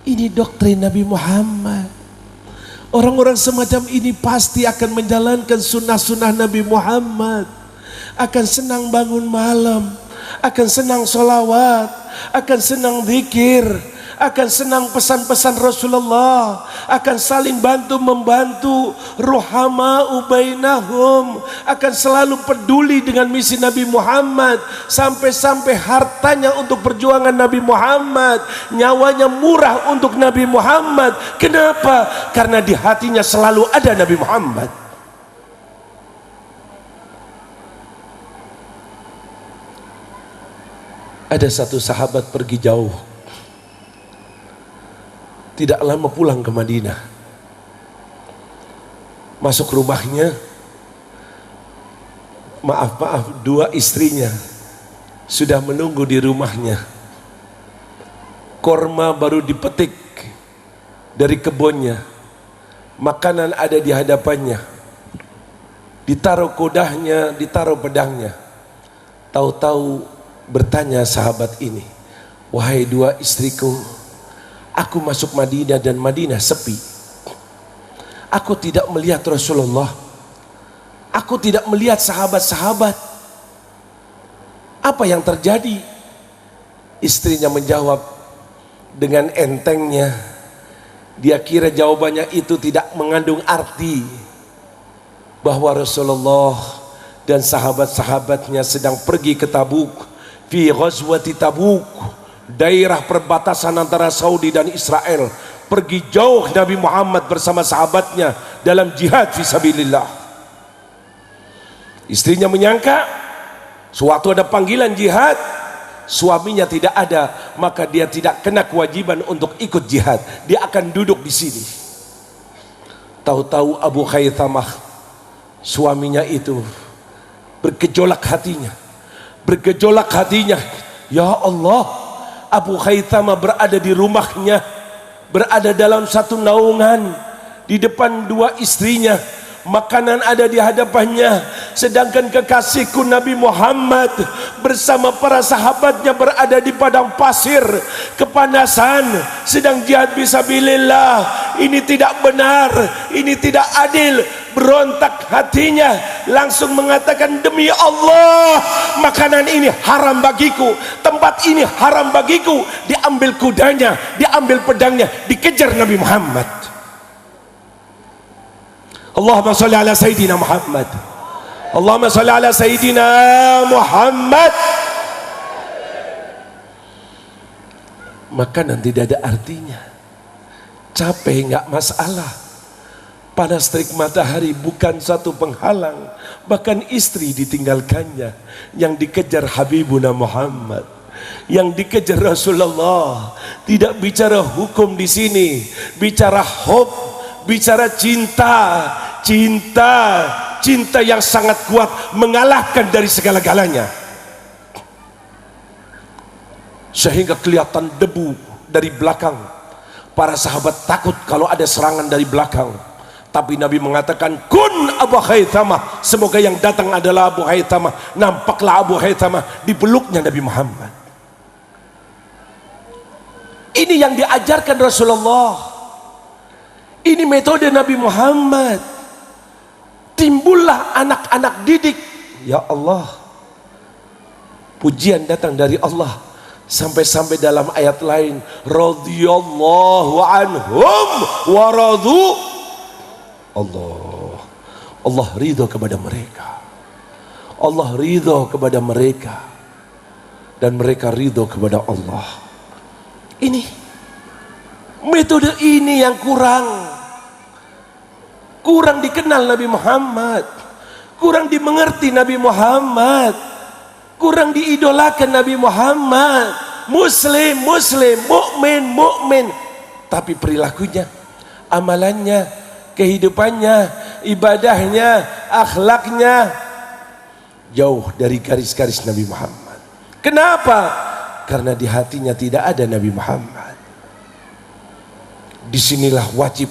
Ini doktrin Nabi Muhammad. Orang-orang semacam ini pasti akan menjalankan sunnah-sunnah Nabi Muhammad. Akan senang bangun malam, akan senang sholawat, akan senang zikir, akan senang pesan-pesan Rasulullah, akan saling bantu-membantu, ruhama'u bainahum, akan selalu peduli dengan misi Nabi Muhammad, sampai-sampai hartanya untuk perjuangan Nabi Muhammad, nyawanya murah untuk Nabi Muhammad. Kenapa? Karena di hatinya selalu ada Nabi Muhammad. Ada satu sahabat pergi jauh, tidak lama pulang ke Madinah. Masuk rumahnya, maaf, dua istrinya sudah menunggu di rumahnya. Korma baru dipetik dari kebunnya, makanan ada di hadapannya, ditaruh kodahnya, ditaruh pedangnya. Tahu-tahu bertanya sahabat ini, "Wahai dua istriku, aku masuk Madinah dan Madinah sepi. Aku tidak melihat Rasulullah. Aku tidak melihat sahabat-sahabat. Apa yang terjadi?" Istrinya menjawab dengan entengnya. Dia kira jawabannya itu tidak mengandung arti, bahwa Rasulullah dan sahabat-sahabatnya sedang pergi ke Tabuk, fi ghazwati Tabuk, daerah perbatasan antara Saudi dan Israel. Pergi jauh Nabi Muhammad bersama sahabatnya dalam jihad fisabilillah. Istrinya menyangka suatu ada panggilan jihad, suaminya tidak ada, maka dia tidak kena kewajiban untuk ikut jihad, dia akan duduk di sini. Tahu-tahu Abu Khaythamah, suaminya itu bergejolak hatinya. Ya Allah, Abu Khaythamah berada di rumahnya, berada dalam satu naungan, di depan dua istrinya, makanan ada di hadapannya, sedangkan kekasihku Nabi Muhammad bersama para sahabatnya berada di padang pasir, kepanasan, sedang jihad fisabilillah. ini tidak benar, ini tidak adil. Berontak hatinya, langsung mengatakan, demi Allah, makanan ini haram bagiku, tempat ini haram bagiku. Diambil kudanya, diambil pedangnya, dikejar Nabi Muhammad. Allahumma salli ala Sayyidina Muhammad. Allahumma salli ala Sayyidina Muhammad. Makanan tidak ada artinya. Capek nggak masalah. Panas terik matahari bukan satu penghalang. Bahkan istri ditinggalkannya. Yang dikejar Habibuna Muhammad, yang dikejar Rasulullah. Tidak bicara hukum di sini, bicara hub, bicara cinta. Cinta yang sangat kuat, mengalahkan dari segala-galanya. Sehingga kelihatan debu dari belakang. Para sahabat takut kalau ada serangan dari belakang. Tapi Nabi mengatakan, kun Abu Haythamah, semoga yang datang adalah Abu Haythamah. Nampaklah Abu Haythamah, dipeluknya Nabi Muhammad. Ini yang diajarkan Rasulullah. Ini metode Nabi Muhammad. Timbullah anak-anak didik. Ya Allah, pujian datang dari Allah. Sampai-sampai dalam ayat lain, radhiyallahu anhum wa radu. Allah ridho kepada mereka. Allah ridho kepada mereka. Dan mereka ridho kepada Allah. Ini metode ini yang kurang dikenal Nabi Muhammad, kurang dimengerti Nabi Muhammad, kurang diidolakan Nabi Muhammad. Muslim, mukmin, tapi perilakunya, amalannya, kehidupannya, ibadahnya, akhlaknya jauh dari garis-garis Nabi Muhammad. Kenapa? Karena di hatinya tidak ada Nabi Muhammad. Disinilah wajib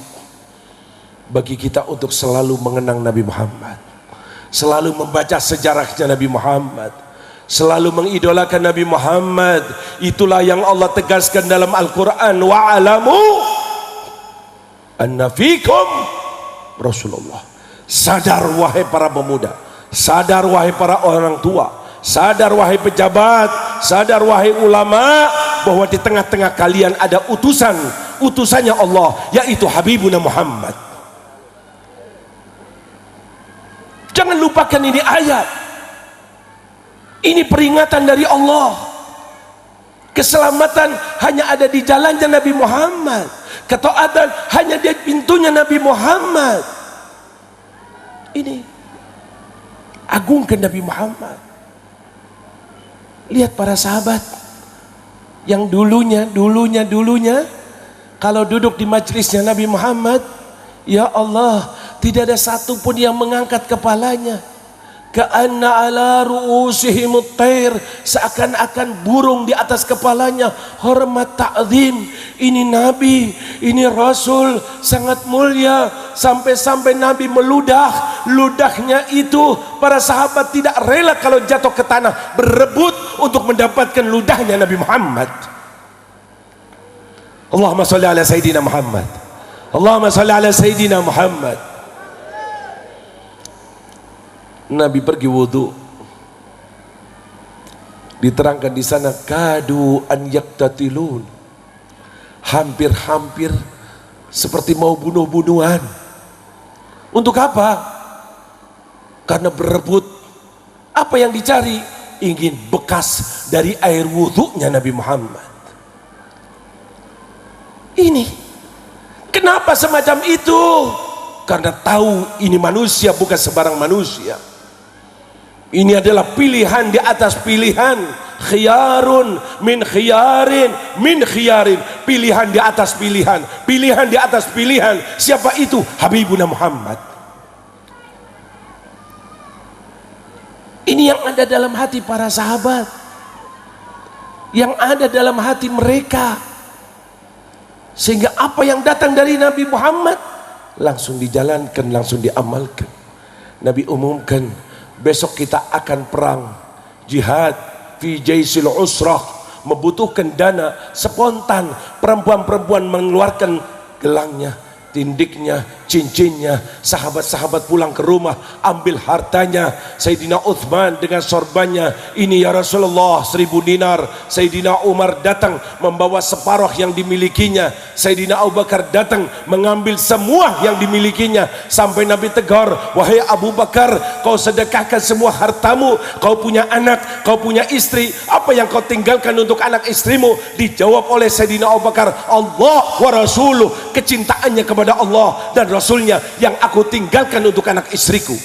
bagi kita untuk selalu mengenang Nabi Muhammad, selalu membaca sejarahnya Nabi Muhammad, selalu mengidolakan Nabi Muhammad. Itulah yang Allah tegaskan dalam Al-Quran, wa'alamu anna fikum Rasulullah. Sadar wahai para pemuda, sadar wahai para orang tua, sadar wahai pejabat, sadar wahai ulama, bahwa di tengah-tengah kalian ada utusannya Allah, yaitu Habibuna Muhammad. Jangan lupakan ini ayat. Ini peringatan dari Allah. Keselamatan hanya ada di jalannya Nabi Muhammad. Ketaatan hanya di pintunya Nabi Muhammad. Ini agungkan Nabi Muhammad. Lihat para sahabat yang dulunya kalau duduk di majelisnya Nabi Muhammad, ya Allah, tidak ada satu pun yang mengangkat kepalanya. Ka'anna ala ru'usihimut tair, seakan-akan burung di atas kepalanya. Hormat, ta'zim. Ini Nabi, ini Rasul sangat mulia. Sampai-sampai Nabi ludahnya itu para sahabat tidak rela kalau jatuh ke tanah, berebut untuk mendapatkan ludahnya Nabi Muhammad. Allahumma salli ala Sayyidina Muhammad. Allahumma salli ala Sayyidina Muhammad. Nabi pergi wudhu, diterangkan di sana, kadu an yaktatilun, hampir seperti mau bunuh-bunuhan. Untuk apa? Karena berebut. Apa yang dicari? Ingin bekas dari air wudhunya Nabi Muhammad. Ini kenapa semacam itu? Karena tahu ini manusia bukan sembarang manusia. Ini adalah pilihan di atas pilihan, khiyarun min khiyarin min khiyarin, pilihan di atas pilihan, pilihan di atas pilihan. Siapa itu? Habibuna Muhammad. Ini yang ada dalam hati para sahabat, yang ada dalam hati mereka, sehingga apa yang datang dari Nabi Muhammad langsung dijalankan, langsung diamalkan. Nabi umumkan, besok kita akan perang jihad fi jaisil usrah, membutuhkan dana. Spontan perempuan-perempuan mengeluarkan gelangnya, tindiknya, cincinnya. Sahabat-sahabat pulang ke rumah, ambil hartanya. Sayyidina Uthman dengan sorbannya, ini ya Rasulullah 1000 dinar. Sayyidina Umar datang membawa separuh yang dimilikinya. Sayyidina Abu Bakar datang mengambil semua yang dimilikinya. Sampai Nabi tegur, wahai Abu Bakar, kau sedekahkan semua hartamu, kau punya anak, kau punya istri, apa yang kau tinggalkan untuk anak istrimu? Dijawab oleh Sayyidina Abu Bakar, Allah wa Rasuluh, kecintaannya kepada Allah dan Rasulnya yang aku tinggalkan untuk anak istriku.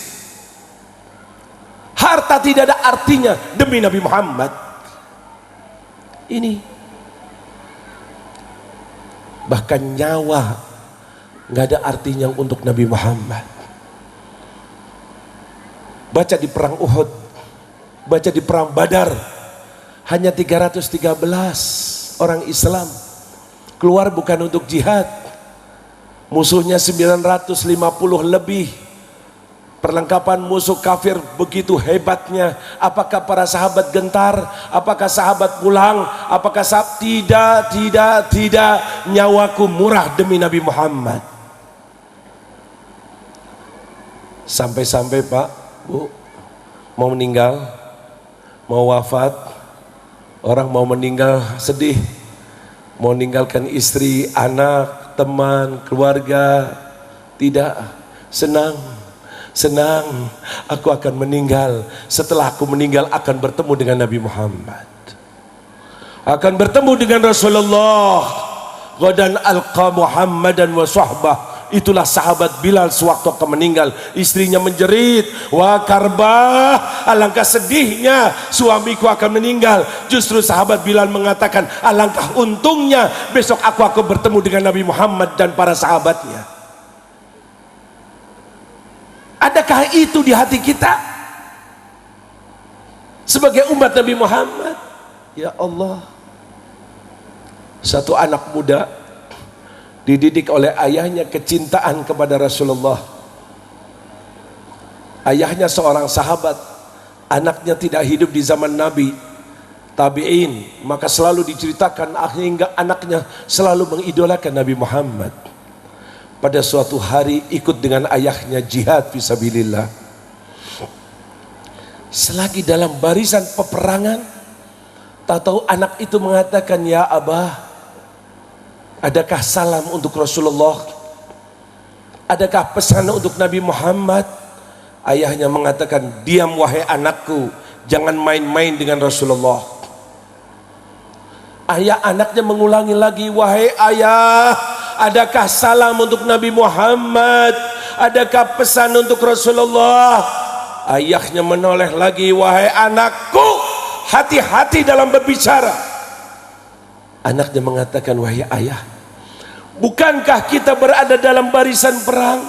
Harta tidak ada artinya demi Nabi Muhammad. Ini bahkan nyawa nggak ada artinya untuk Nabi Muhammad. Baca di perang Uhud, baca di perang Badar, hanya 313 orang Islam keluar bukan untuk jihad. Musuhnya 950 lebih. Perlengkapan musuh kafir begitu hebatnya. Apakah para sahabat gentar? Apakah sahabat pulang? Apakah sahabat tidak. Nyawaku murah demi Nabi Muhammad. Sampai-sampai Pak, Bu, mau meninggal, mau wafat, orang mau meninggal sedih, mau meninggalkan istri, anak, teman, keluarga. Tidak, senang, aku akan meninggal. Setelah aku meninggal akan bertemu dengan Nabi Muhammad, akan bertemu dengan Rasulullah. Ghadan alqa Muhammadan wa sahbah. Itulah sahabat Bilal sewaktu akan meninggal. Istrinya menjerit, wah karbah, alangkah sedihnya suamiku akan meninggal. Justru sahabat Bilal mengatakan, alangkah untungnya besok aku akan bertemu dengan Nabi Muhammad dan para sahabatnya. Adakah itu di hati kita sebagai umat Nabi Muhammad? Ya Allah, satu anak muda dididik oleh ayahnya kecintaan kepada Rasulullah. Ayahnya seorang sahabat, anaknya tidak hidup di zaman Nabi, tabi'in, maka selalu diceritakan hingga anaknya selalu mengidolakan Nabi Muhammad. Pada suatu hari ikut dengan ayahnya jihad fisabilillah. Selagi dalam barisan peperangan, tak tahu anak itu mengatakan, ya Abah, adakah salam untuk Rasulullah? Adakah pesan untuk Nabi Muhammad? Ayahnya mengatakan, diam wahai anakku, jangan main-main dengan Rasulullah. Anaknya mengulangi lagi, wahai ayah, adakah salam untuk Nabi Muhammad? Adakah pesan untuk Rasulullah? Ayahnya menoleh lagi, wahai anakku, hati-hati dalam berbicara. Anaknya mengatakan, wahai ayah, bukankah kita berada dalam barisan perang?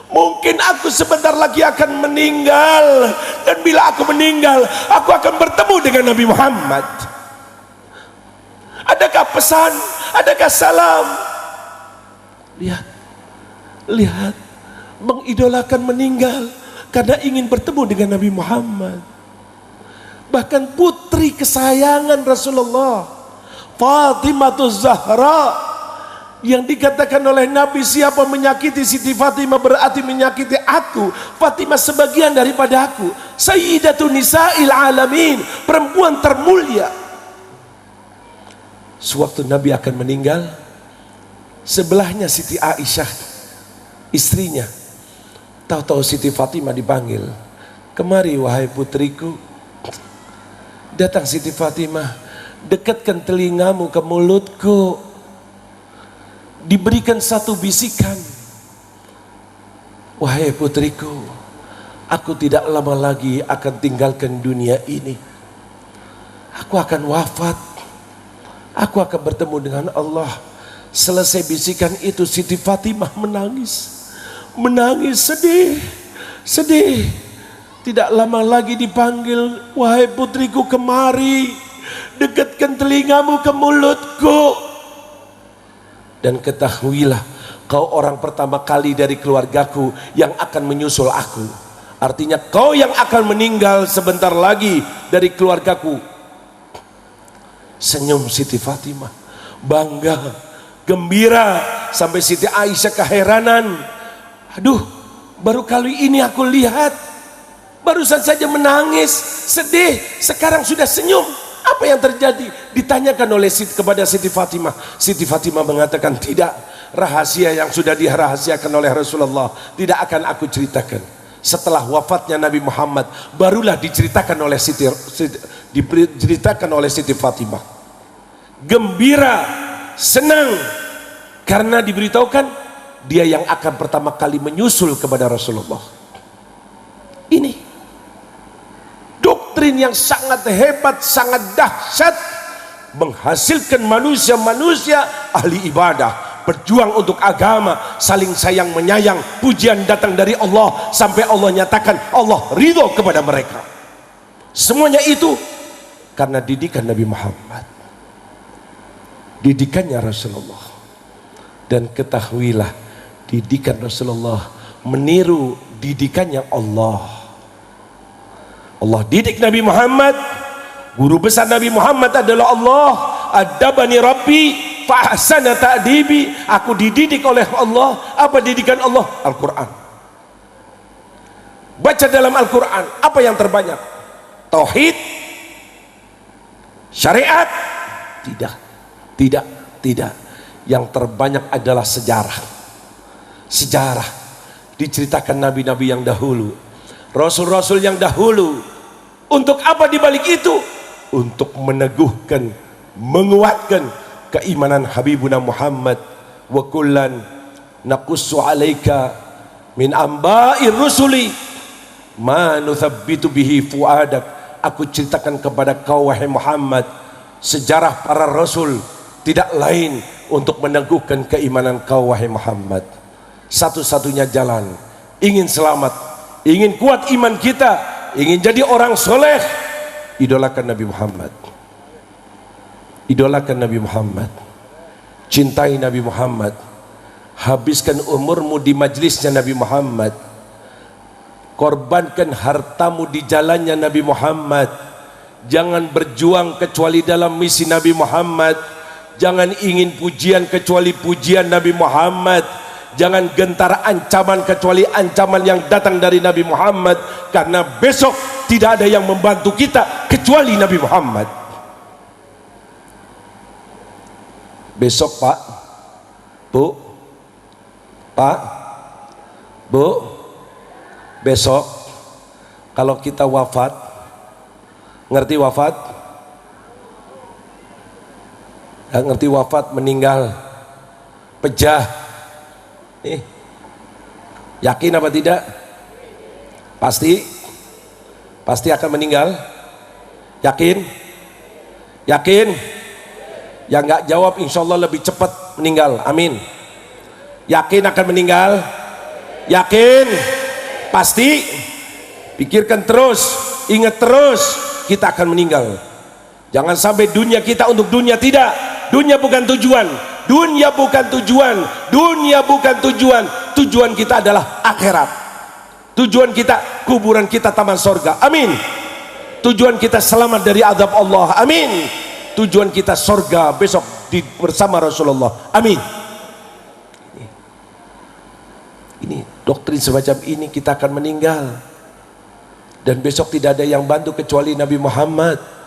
Mungkin aku sebentar lagi akan meninggal, dan bila aku meninggal, aku akan bertemu dengan Nabi Muhammad. Adakah pesan? Adakah salam? Lihat, mengidolakan meninggal karena ingin bertemu dengan Nabi Muhammad. Bahkan putri kesayangan Rasulullah, Fatimah Zahra, yang dikatakan oleh Nabi, siapa menyakiti Siti Fatimah berarti menyakiti aku. Fatimah sebagian daripada aku, Sayyidatun Nisa'il Alamin, perempuan termulia. Sewaktu Nabi akan meninggal, sebelahnya Siti Aisyah, istrinya. Tahu-tahu Siti Fatimah dipanggil, kemari wahai putriku. Datang Siti Fatimah, dekatkan telingamu ke mulutku. Diberikan satu bisikan, wahai putriku, aku tidak lama lagi akan tinggalkan dunia ini. Aku akan wafat, aku akan bertemu dengan Allah. Selesai bisikan itu, Siti Fatimah menangis, sedih. Tidak lama lagi dipanggil, wahai putriku kemari, dekatkan telingamu ke mulutku. Dan ketahuilah, kau orang pertama kali dari keluargaku yang akan menyusul aku. Artinya kau yang akan meninggal sebentar lagi dari keluargaku. Senyum Siti Fatimah, bangga gembira sampai Siti Aisyah keheranan. Aduh, baru kali ini aku lihat, barusan saja menangis, sedih, sekarang sudah senyum. Apa yang terjadi? Ditanyakan oleh kepada Siti Fatimah. Siti Fatimah mengatakan, tidak, rahasia yang sudah dirahasiakan oleh Rasulullah tidak akan aku ceritakan. Setelah wafatnya Nabi Muhammad barulah diceritakan oleh Siti Fatimah. Gembira, senang karena diberitahukan dia yang akan pertama kali menyusul kepada Rasulullah. Ini doktrin yang sangat hebat, sangat dahsyat, menghasilkan manusia-manusia ahli ibadah, berjuang untuk agama, saling sayang menyayang. Pujian datang dari Allah sampai Allah nyatakan Allah ridho kepada mereka. Semuanya itu karena didikan Nabi Muhammad, didikannya Rasulullah. Dan ketahuilah, didikan Rasulullah meniru didikannya Allah. Allah didik Nabi Muhammad. Guru besar Nabi Muhammad adalah Allah. Adabani Rabbi fa ahsana ta'dibi. Aku dididik oleh Allah. Apa didikan Allah? Al-Quran. Baca dalam Al-Quran, apa yang terbanyak? Tauhid? Syariat? Tidak. Yang terbanyak adalah sejarah. Sejarah diceritakan nabi-nabi yang dahulu, Rasul-rasul yang dahulu. Untuk apa dibalik itu? Untuk meneguhkan, menguatkan keimanan Habibuna Muhammad. Wa kullan naqussu alaika min amba'ir rusuli ma nuthabbitu bihi fuadak. Aku ceritakan kepada kau wahai Muhammad sejarah para rasul, tidak lain untuk meneguhkan keimanan kau wahai Muhammad. Satu-satunya jalan ingin selamat, ingin kuat iman kita, ingin jadi orang soleh, idolakan Nabi Muhammad. Idolakan Nabi Muhammad, cintai Nabi Muhammad, habiskan umurmu di majlisnya Nabi Muhammad, korbankan hartamu di jalannya Nabi Muhammad. Jangan berjuang kecuali dalam misi Nabi Muhammad. Jangan ingin pujian kecuali pujian Nabi Muhammad. Jangan gentar ancaman kecuali ancaman yang datang dari Nabi Muhammad. Karena besok tidak ada yang membantu kita kecuali Nabi Muhammad. Besok Pak, Bu, Pak, Bu, besok kalau kita wafat, ngerti wafat? Gak ngerti wafat, meninggal, pejah. Yakin apa tidak? Pasti? Pasti akan meninggal? Yakin? Yakin? Yang nggak jawab insya Allah lebih cepat meninggal, amin. Yakin akan meninggal? Yakin? Pasti? Pikirkan terus, ingat terus, kita akan meninggal. Jangan sampai dunia kita untuk dunia, tidak. Dunia bukan tujuan, dunia bukan tujuan, dunia bukan tujuan. Tujuan kita adalah akhirat. Tujuan kita kuburan kita taman sorga, amin. Tujuan kita selamat dari azab Allah, amin. Tujuan kita sorga besok bersama Rasulullah, amin. Ini doktrin semacam ini, kita akan meninggal dan besok tidak ada yang bantu kecuali Nabi Muhammad.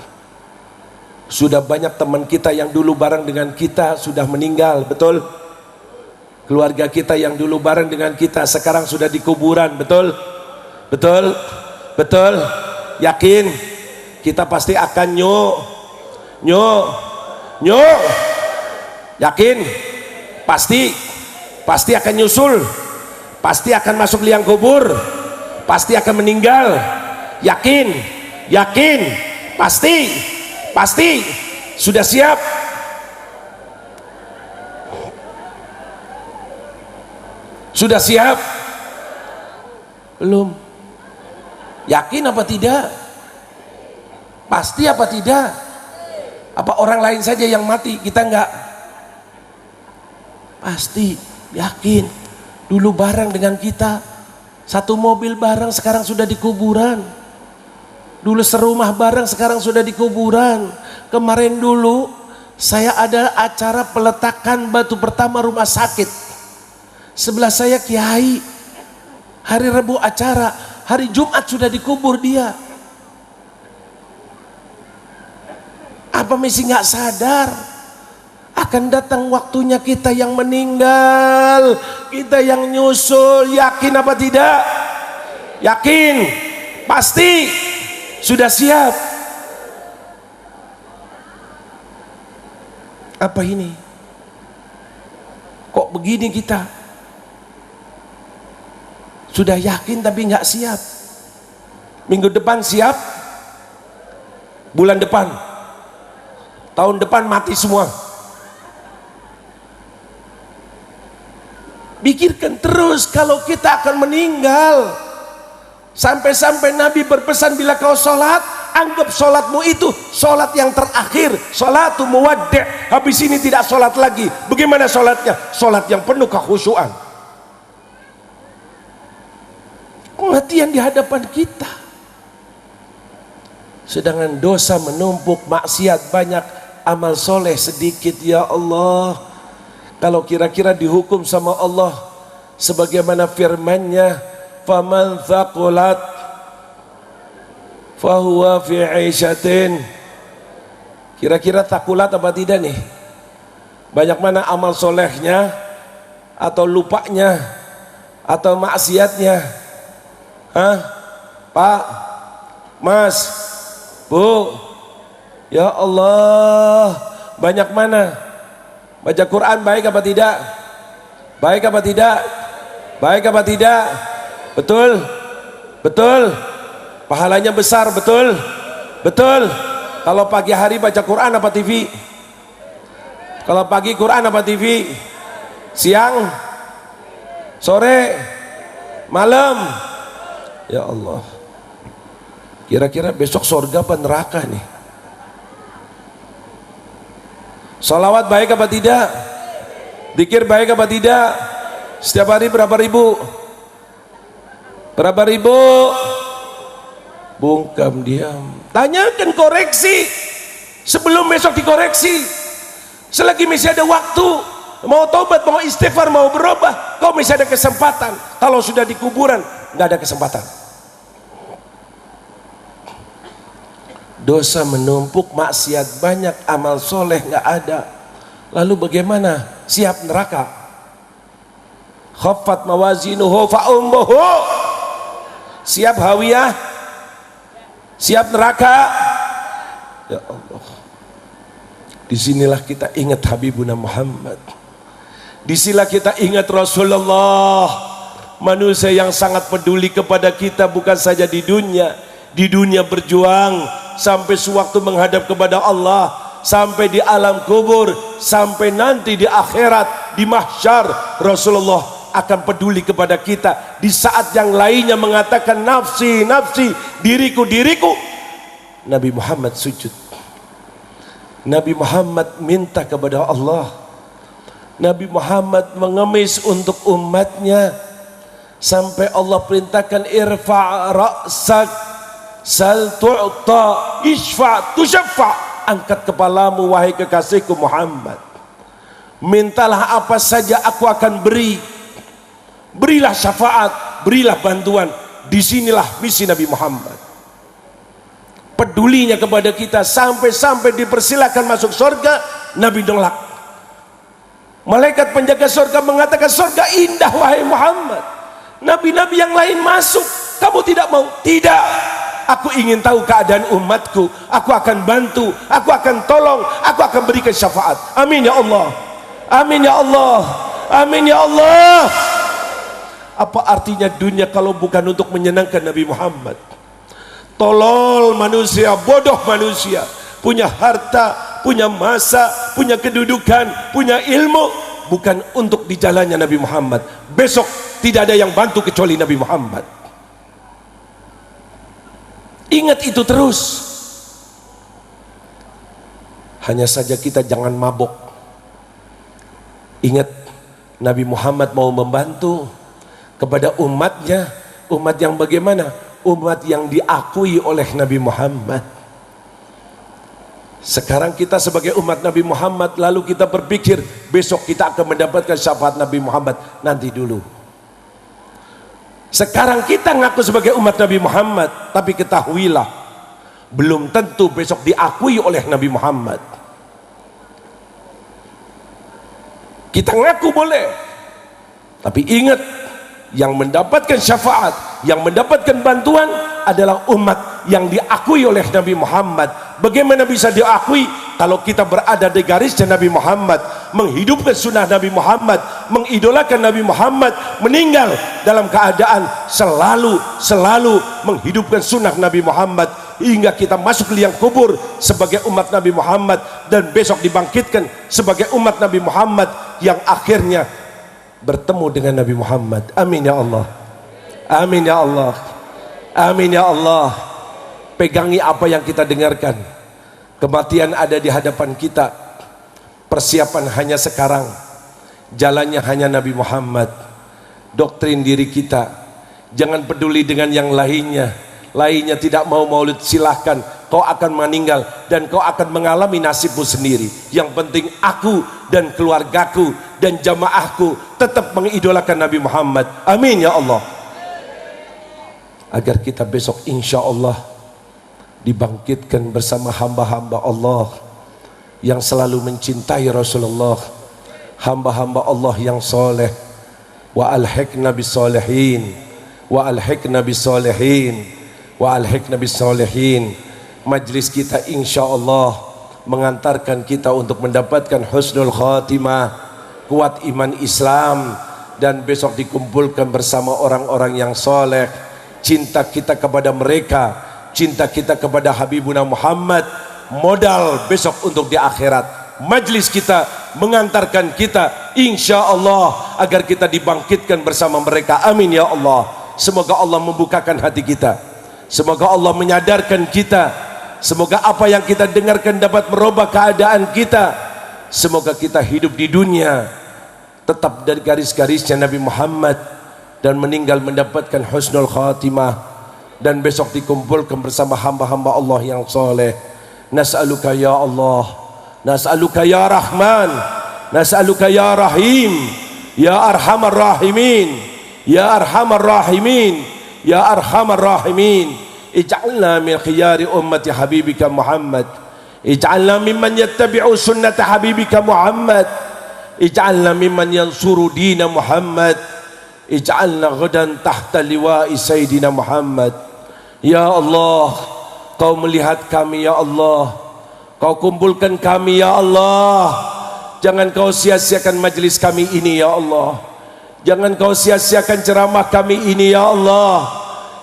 Sudah banyak teman kita yang dulu bareng dengan kita sudah meninggal, betul? Keluarga kita yang dulu bareng dengan kita sekarang sudah di kuburan, betul? Betul? Betul? Yakin? Kita pasti akan yakin? Pasti akan nyusul, pasti akan masuk liang kubur, pasti akan meninggal. Yakin? Pasti sudah siap? Sudah siap? Belum. Yakin apa tidak? Pasti apa tidak? Apa orang lain saja yang mati, kita enggak? Pasti, yakin. Dulu bareng dengan kita, satu mobil bareng, sekarang sudah di kuburan. Dulu serumah bareng, sekarang sudah di kuburan. Kemarin dulu Saya ada acara peletakan batu pertama rumah sakit. Sebelah saya kiai. Hari Rabu acara, hari Jumat sudah dikubur dia. Apa mesti nggak sadar? Akan datang waktunya kita yang meninggal, kita yang nyusul. Yakin apa tidak? Yakin, pasti, sudah siap. Apa ini? Kok begini kita? Sudah yakin tapi nggak siap. Minggu depan siap, bulan depan, tahun depan mati semua. Pikirkan terus kalau kita akan meninggal. Sampai-sampai Nabi berpesan, bila kau sholat, anggap sholatmu itu sholat yang terakhir, sholatu muwaddi'. Habis ini tidak sholat lagi. Bagaimana sholatnya? Sholat yang penuh kekhusyuan. Kematian di hadapan kita. Sedangkan dosa menumpuk, maksiat banyak, amal soleh sedikit. Ya Allah, kalau kira-kira dihukum sama Allah sebagaimana firman-Nya, faman thaqulat fahuwa fi 'ishatin. Kira-kira takulat apa tidak nih? Banyak mana amal solehnya, atau lupanya, atau maksiatnya? Hah? Pak, Mas, Bu, ya Allah, banyak mana? Baca Quran baik apa tidak? Baik apa tidak? Baik apa tidak? Betul? Betul? Pahalanya besar, betul? Betul? Kalau pagi hari baca Quran apa TV? Kalau pagi Quran apa TV? Siang? Sore? Malam? Ya Allah, kira-kira besok surga apa neraka nih? Salawat baik apa tidak? Zikir baik apa tidak? Setiap hari berapa ribu? Berapa ribu? Bungkam diam. Tanyakan, koreksi sebelum besok dikoreksi. Selagi masih ada waktu, mau taubat, mau istighfar, mau berubah, kau masih ada kesempatan. Kalau sudah di kuburan, nggak ada kesempatan. Dosa menumpuk, maksiat banyak, amal soleh nggak ada. Lalu bagaimana? Siap neraka. Khaffat mawazinuhu fa'ummuhu. Siap hawiyah? Siap neraka? Ya Allah. Disinilah kita ingat Habibuna Muhammad. Disinilah kita ingat Rasulullah, manusia yang sangat peduli kepada kita, bukan saja di dunia berjuang sampai sewaktu menghadap kepada Allah, sampai di alam kubur, sampai nanti di akhirat, di mahsyar. Rasulullah akan peduli kepada kita. Di saat yang lainnya mengatakan nafsi, nafsi, diriku, diriku, Nabi Muhammad sujud. Nabi Muhammad minta kepada Allah. Nabi Muhammad mengemis untuk umatnya, sampai Allah perintahkan irfa' ra'sak sal tu'ta isfa' tushaffa'. Angkat kepalamu wahai kekasihku Muhammad, mintalah apa saja aku akan beri. Berilah syafaat, berilah bantuan. Disinilah misi Nabi Muhammad, pedulinya kepada kita, sampai-sampai dipersilakan masuk surga, Nabi nolak. Malaikat penjaga surga mengatakan, surga indah wahai Muhammad, nabi-nabi yang lain masuk, kamu tidak mau? Tidak, aku ingin tahu keadaan umatku, aku akan bantu, aku akan tolong, aku akan berikan syafaat. Amin ya Allah, amin ya Allah, amin ya Allah. Apa artinya dunia kalau bukan untuk menyenangkan Nabi Muhammad? Tolol manusia, bodoh manusia, punya harta, punya masa, punya kedudukan, punya ilmu, bukan untuk di jalannya Nabi Muhammad. Besok tidak ada yang bantu kecuali Nabi Muhammad. Ingat itu terus. Hanya saja kita jangan mabok. Ingat, Nabi Muhammad mau membantu kepada umatnya. Umat yang bagaimana? Umat yang diakui oleh Nabi Muhammad. Sekarang kita sebagai umat Nabi Muhammad, lalu kita berpikir besok kita akan mendapatkan syafaat Nabi Muhammad. Nanti dulu. Sekarang kita ngaku sebagai umat Nabi Muhammad, tapi ketahuilah belum tentu besok diakui oleh Nabi Muhammad. Kita ngaku boleh, tapi ingat, yang mendapatkan syafaat, yang mendapatkan bantuan adalah umat yang diakui oleh Nabi Muhammad. Bagaimana bisa diakui kalau kita berada di garisnya Nabi Muhammad, menghidupkan sunnah Nabi Muhammad, mengidolakan Nabi Muhammad, meninggal dalam keadaan selalu menghidupkan sunnah Nabi Muhammad, hingga kita masuk liang kubur sebagai umat Nabi Muhammad, dan besok dibangkitkan sebagai umat Nabi Muhammad yang akhirnya bertemu dengan Nabi Muhammad. Amin ya Allah, amin ya Allah, amin ya Allah. Pegangi apa yang kita dengarkan. Kematian ada di hadapan kita, persiapan hanya sekarang, jalannya hanya Nabi Muhammad. Doktrin diri kita, jangan peduli dengan yang lainnya. Lainnya tidak mau maulid, silahkan, kau akan meninggal dan kau akan mengalami nasibmu sendiri. Yang penting aku dan keluargaku dan jamaahku tetap mengidolakan Nabi Muhammad. Amin ya Allah. Agar kita besok insya Allah dibangkitkan bersama hamba-hamba Allah yang selalu mencintai Rasulullah, hamba-hamba Allah yang soleh. Wa alhiqna bisolihin, wa alhiqna bisolihin, wa alhiqna bisolihin. Majlis kita insya Allah mengantarkan kita untuk mendapatkan husnul khatimah, kuat iman Islam, dan besok dikumpulkan bersama orang-orang yang soleh. Cinta kita kepada mereka, cinta kita kepada Habibuna Muhammad, modal besok untuk di akhirat. Majlis kita mengantarkan kita insya Allah agar kita dibangkitkan bersama mereka. Amin ya Allah. Semoga Allah membukakan hati kita, semoga Allah menyadarkan kita, semoga apa yang kita dengarkan dapat merubah keadaan kita. Semoga kita hidup di dunia tetap dari garis-garisnya Nabi Muhammad dan meninggal mendapatkan husnul khatimah, dan besok dikumpulkan bersama hamba-hamba Allah yang soleh. Nas'aluka ya Allah, nas'aluka ya Rahman, nas'aluka ya Rahim, ya Arhamar Rahimin, ya Arhamar Rahimin, ya Arhamar Rahimin. Ij'alna min khiyari ummati habibika Muhammad, ij'alna mimman yattabi'u sunnata habibika Muhammad, ij'alna mimman yansuru dina Muhammad, ij'alna ghadan tahta liwa'i Sayyidina Muhammad. Ya Allah, kau melihat kami ya Allah, kau kumpulkan kami ya Allah. Jangan kau sia-siakan majlis kami ini ya Allah, jangan kau sia-siakan ceramah kami ini ya Allah,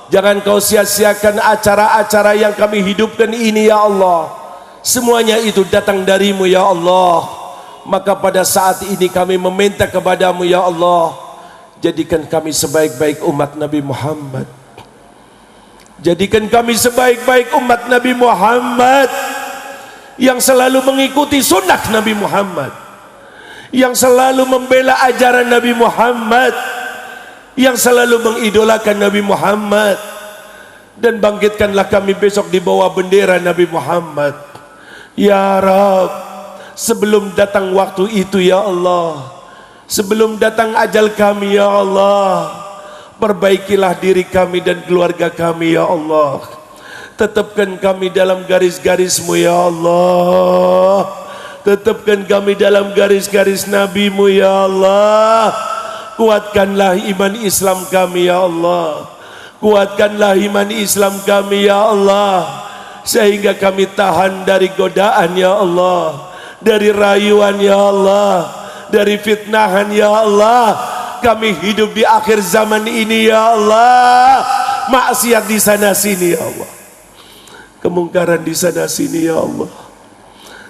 jangan kau sia-siakan acara-acara yang kami hidupkan ini ya Allah. Semuanya itu datang darimu ya Allah. Maka pada saat ini kami meminta kepadamu ya Allah, jadikan kami sebaik-baik umat Nabi Muhammad, jadikan kami sebaik-baik umat Nabi Muhammad yang selalu mengikuti sunnah Nabi Muhammad, yang selalu membela ajaran Nabi Muhammad, yang selalu mengidolakan Nabi Muhammad. Dan bangkitkanlah kami besok di bawah bendera Nabi Muhammad ya Rabb. Sebelum datang waktu itu ya Allah, sebelum datang ajal kami ya Allah, perbaikilah diri kami dan keluarga kami ya Allah. Tetapkan kami dalam garis-garismu ya Allah, tetapkan kami dalam garis-garis Nabi-Mu ya Allah. Kuatkanlah iman Islam kami ya Allah, kuatkanlah iman Islam kami ya Allah, sehingga kami tahan dari godaan ya Allah, dari rayuan ya Allah, dari fitnahan ya Allah. Kami hidup di akhir zaman ini ya Allah, maksiat di sana sini ya Allah, kemungkaran di sana sini ya Allah.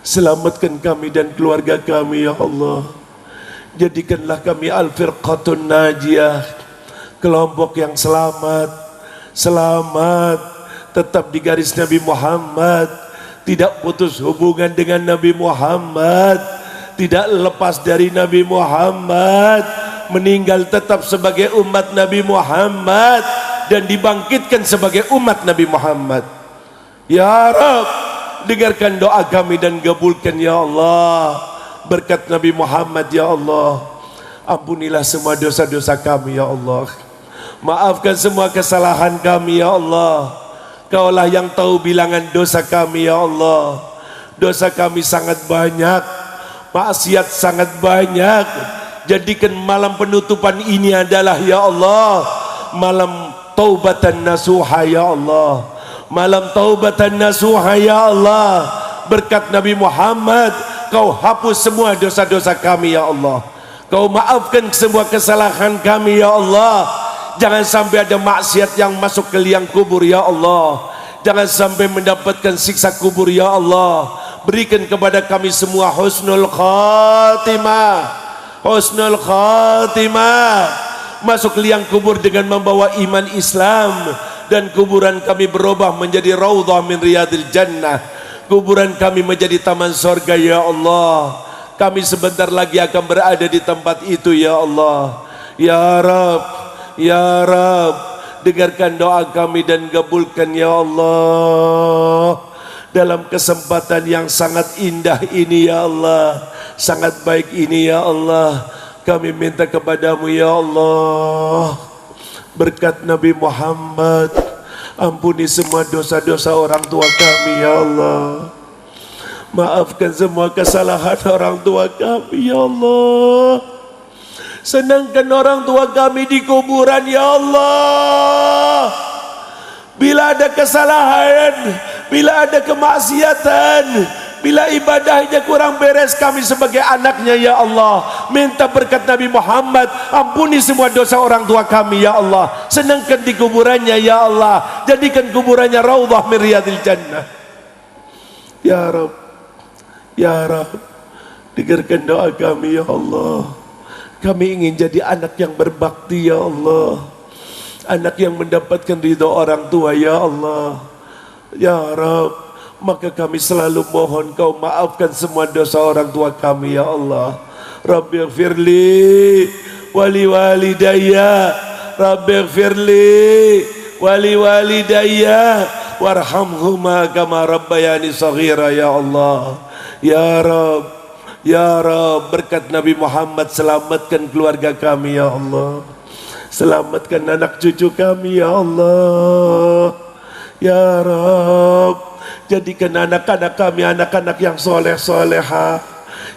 Selamatkan kami dan keluarga kami ya Allah. Jadikanlah kami al-firqatun najiyah, kelompok yang selamat, selamat tetap di garis Nabi Muhammad, tidak putus hubungan dengan Nabi Muhammad, tidak lepas dari Nabi Muhammad, meninggal tetap sebagai umat Nabi Muhammad dan dibangkitkan sebagai umat Nabi Muhammad. Ya Rabb, dengarkan doa kami dan kabulkan ya Allah. Berkat Nabi Muhammad ya Allah, ampunilah semua dosa-dosa kami ya Allah. Maafkan semua kesalahan kami ya Allah. Kaulah yang tahu bilangan dosa kami ya Allah. Dosa kami sangat banyak, maksiat sangat banyak. Jadikan malam penutupan ini adalah ya Allah malam taubatan nasuha ya Allah. Malam taubatan nasuha ya Allah. Berkat Nabi Muhammad, Kau hapus semua dosa-dosa kami ya Allah. Kau maafkan semua kesalahan kami ya Allah. Jangan sampai ada maksiat yang masuk ke liang kubur ya Allah. Jangan sampai mendapatkan siksa kubur ya Allah. Berikan kepada kami semua husnul khatimah. Husnul khatimah. Masuk liang kubur dengan membawa iman Islam. Dan kuburan kami berubah menjadi raudhah min riyadil jannah. Kuburan kami menjadi taman sorga ya Allah. Kami sebentar lagi akan berada di tempat itu ya Allah. Ya Rab, ya Rab, dengarkan doa kami dan kabulkan ya Allah. Dalam kesempatan yang sangat indah ini ya Allah, sangat baik ini ya Allah, kami minta kepadamu ya Allah, berkat Nabi Muhammad, ampuni semua dosa-dosa orang tua kami ya Allah. Maafkan semua kesalahan orang tua kami ya Allah. Senangkan orang tua kami di kuburan ya Allah. Bila ada kesalahan, bila ada kemaksiatan, bila ibadahnya kurang beres, kami sebagai anaknya ya Allah minta berkat Nabi Muhammad, ampuni semua dosa orang tua kami ya Allah. Senangkan di kuburannya ya Allah. Jadikan kuburannya raudhah min riyadil jannah. Ya Rab, ya Rab, dengarkan doa kami ya Allah. Kami ingin jadi anak yang berbakti ya Allah, anak yang mendapatkan ridha orang tua ya Allah. Ya Rab, maka kami selalu mohon Kau maafkan semua dosa orang tua kami ya Allah. Rabbighfirli wali walidayya, Rabbighfirli wali walidayya warhamhuma kama rabbayani shaghira ya Allah. Ya Rab, ya Rab, berkat Nabi Muhammad selamatkan keluarga kami ya Allah. Selamatkan anak cucu kami ya Allah. Ya Rab, jadikan anak-anak kami anak-anak yang soleh soleha,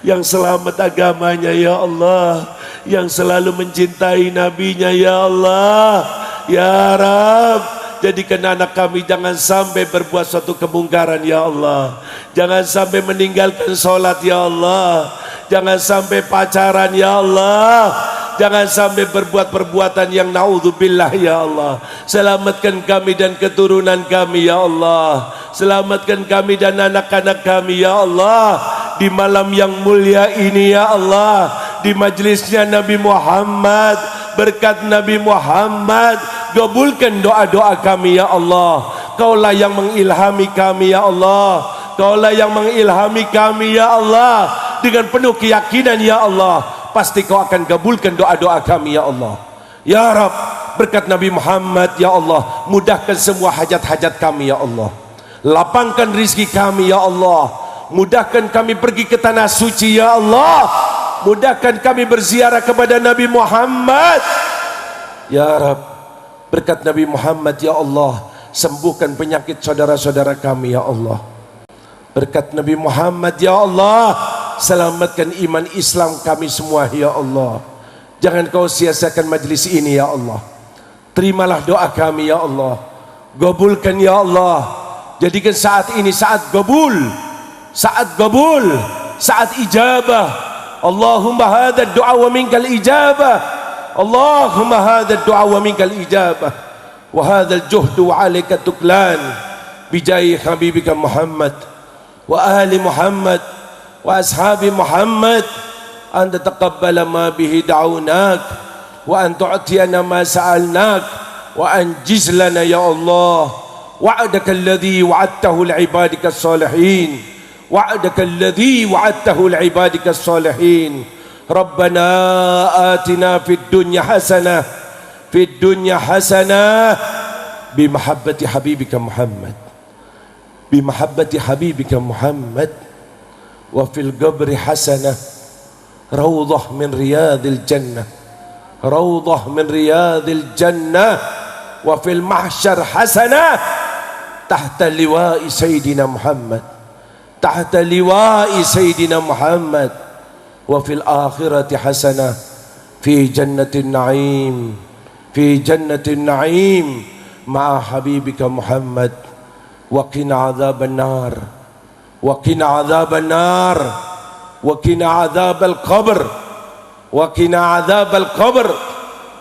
yang selamat agamanya ya Allah, yang selalu mencintai nabinya ya Allah. Ya Rab, jadikan anak kami jangan sampai berbuat suatu kemungkaran ya Allah. Jangan sampai meninggalkan sholat ya Allah. Jangan sampai pacaran ya Allah. Jangan sampai berbuat perbuatan yang naudzubillah ya Allah. Selamatkan kami dan keturunan kami ya Allah. Selamatkan kami dan anak-anak kami ya Allah. Di malam yang mulia ini ya Allah, di majlisnya Nabi Muhammad, berkat Nabi Muhammad, kabulkan doa-doa kami ya Allah. Kaulah yang mengilhami kami ya Allah. Kaulah yang mengilhami kami ya Allah. Dengan penuh keyakinan ya Allah, pasti Kau akan kabulkan doa-doa kami ya Allah. Ya Rab, berkat Nabi Muhammad ya Allah, mudahkan semua hajat-hajat kami ya Allah. Lapangkan rizki kami ya Allah. Mudahkan kami pergi ke tanah suci ya Allah. Mudahkan kami berziarah kepada Nabi Muhammad. Ya Rab, berkat Nabi Muhammad ya Allah, sembuhkan penyakit saudara-saudara kami ya Allah. Berkat Nabi Muhammad ya Allah, selamatkan iman Islam kami semua ya Allah. Jangan Kau sia-siakan majlis ini ya Allah. Terimalah doa kami ya Allah. Kabulkan ya Allah. Jadikan saat ini saat kabul, saat kabul, saat ijabah. Allahumma hadha doa wa minkal ijabah. Allahumma hadha doa wa minkal ijabah. Wa hadha al-juhdu wa alaika tuklan. Bijahi habibika Muhammad wa ahli Muhammad wa ashabi Muhammad, an tataqabbala ma bihi da'unak wa an tu'tiyana ma sa'alnak wa an jizlana ya Allah wa'adaka alladhi wa'adtahu li'ibadika as-salihin, wa'adaka alladhi wa'adtahu li'ibadika as-salihin. Rabbana atina fid dunya hasanah, fid dunya hasanah bi mahabbati habibika Muhammad. بمحبة حبيبك محمد وفي القبر حسنة روضة من رياض الجنة روضة من رياض الجنة وفي المحشر حسنة تحت لواء سيدنا محمد تحت لواء سيدنا محمد وفي الآخرة حسنة في جنة النعيم في جنة النعيم مع حبيبك محمد وقنا عذاب النار وقنا عذاب النار وقنا عذاب القبر وقنا عذاب القبر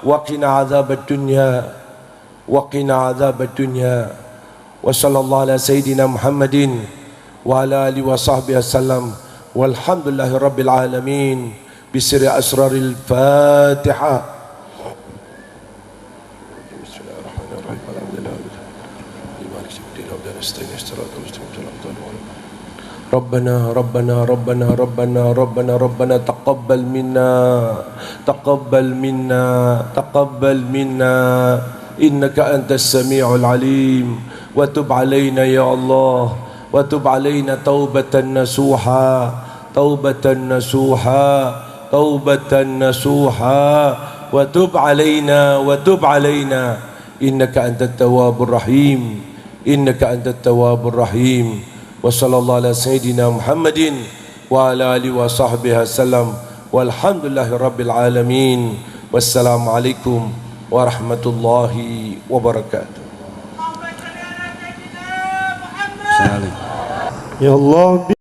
وقنا عذاب الدنيا وقنا عذاب الدنيا وصلى الله على سيدنا محمد وعلى آله وصحبه وسلم والحمد لله رب العالمين بسر أسرار الفاتحة. بسم الله الرحمن الرحيم الحمد لله ربنا ربنا ربنا ربنا ربنا ربنا تقبل منا تقبل منا تقبل منا إنك أنت السميع العليم وتب علينا يا الله وتب علينا توبة نصوحا توبة نصوحا توبة نصوحا وتب علينا إنك أنت التواب الرحيم إنك أنت التواب الرحيم وصلى الله على سيدنا محمد وعلى آله وصحبه وسلم والحمد لله رب العالمين والسلام عليكم ورحمة الله وبركاته. Ya Allah.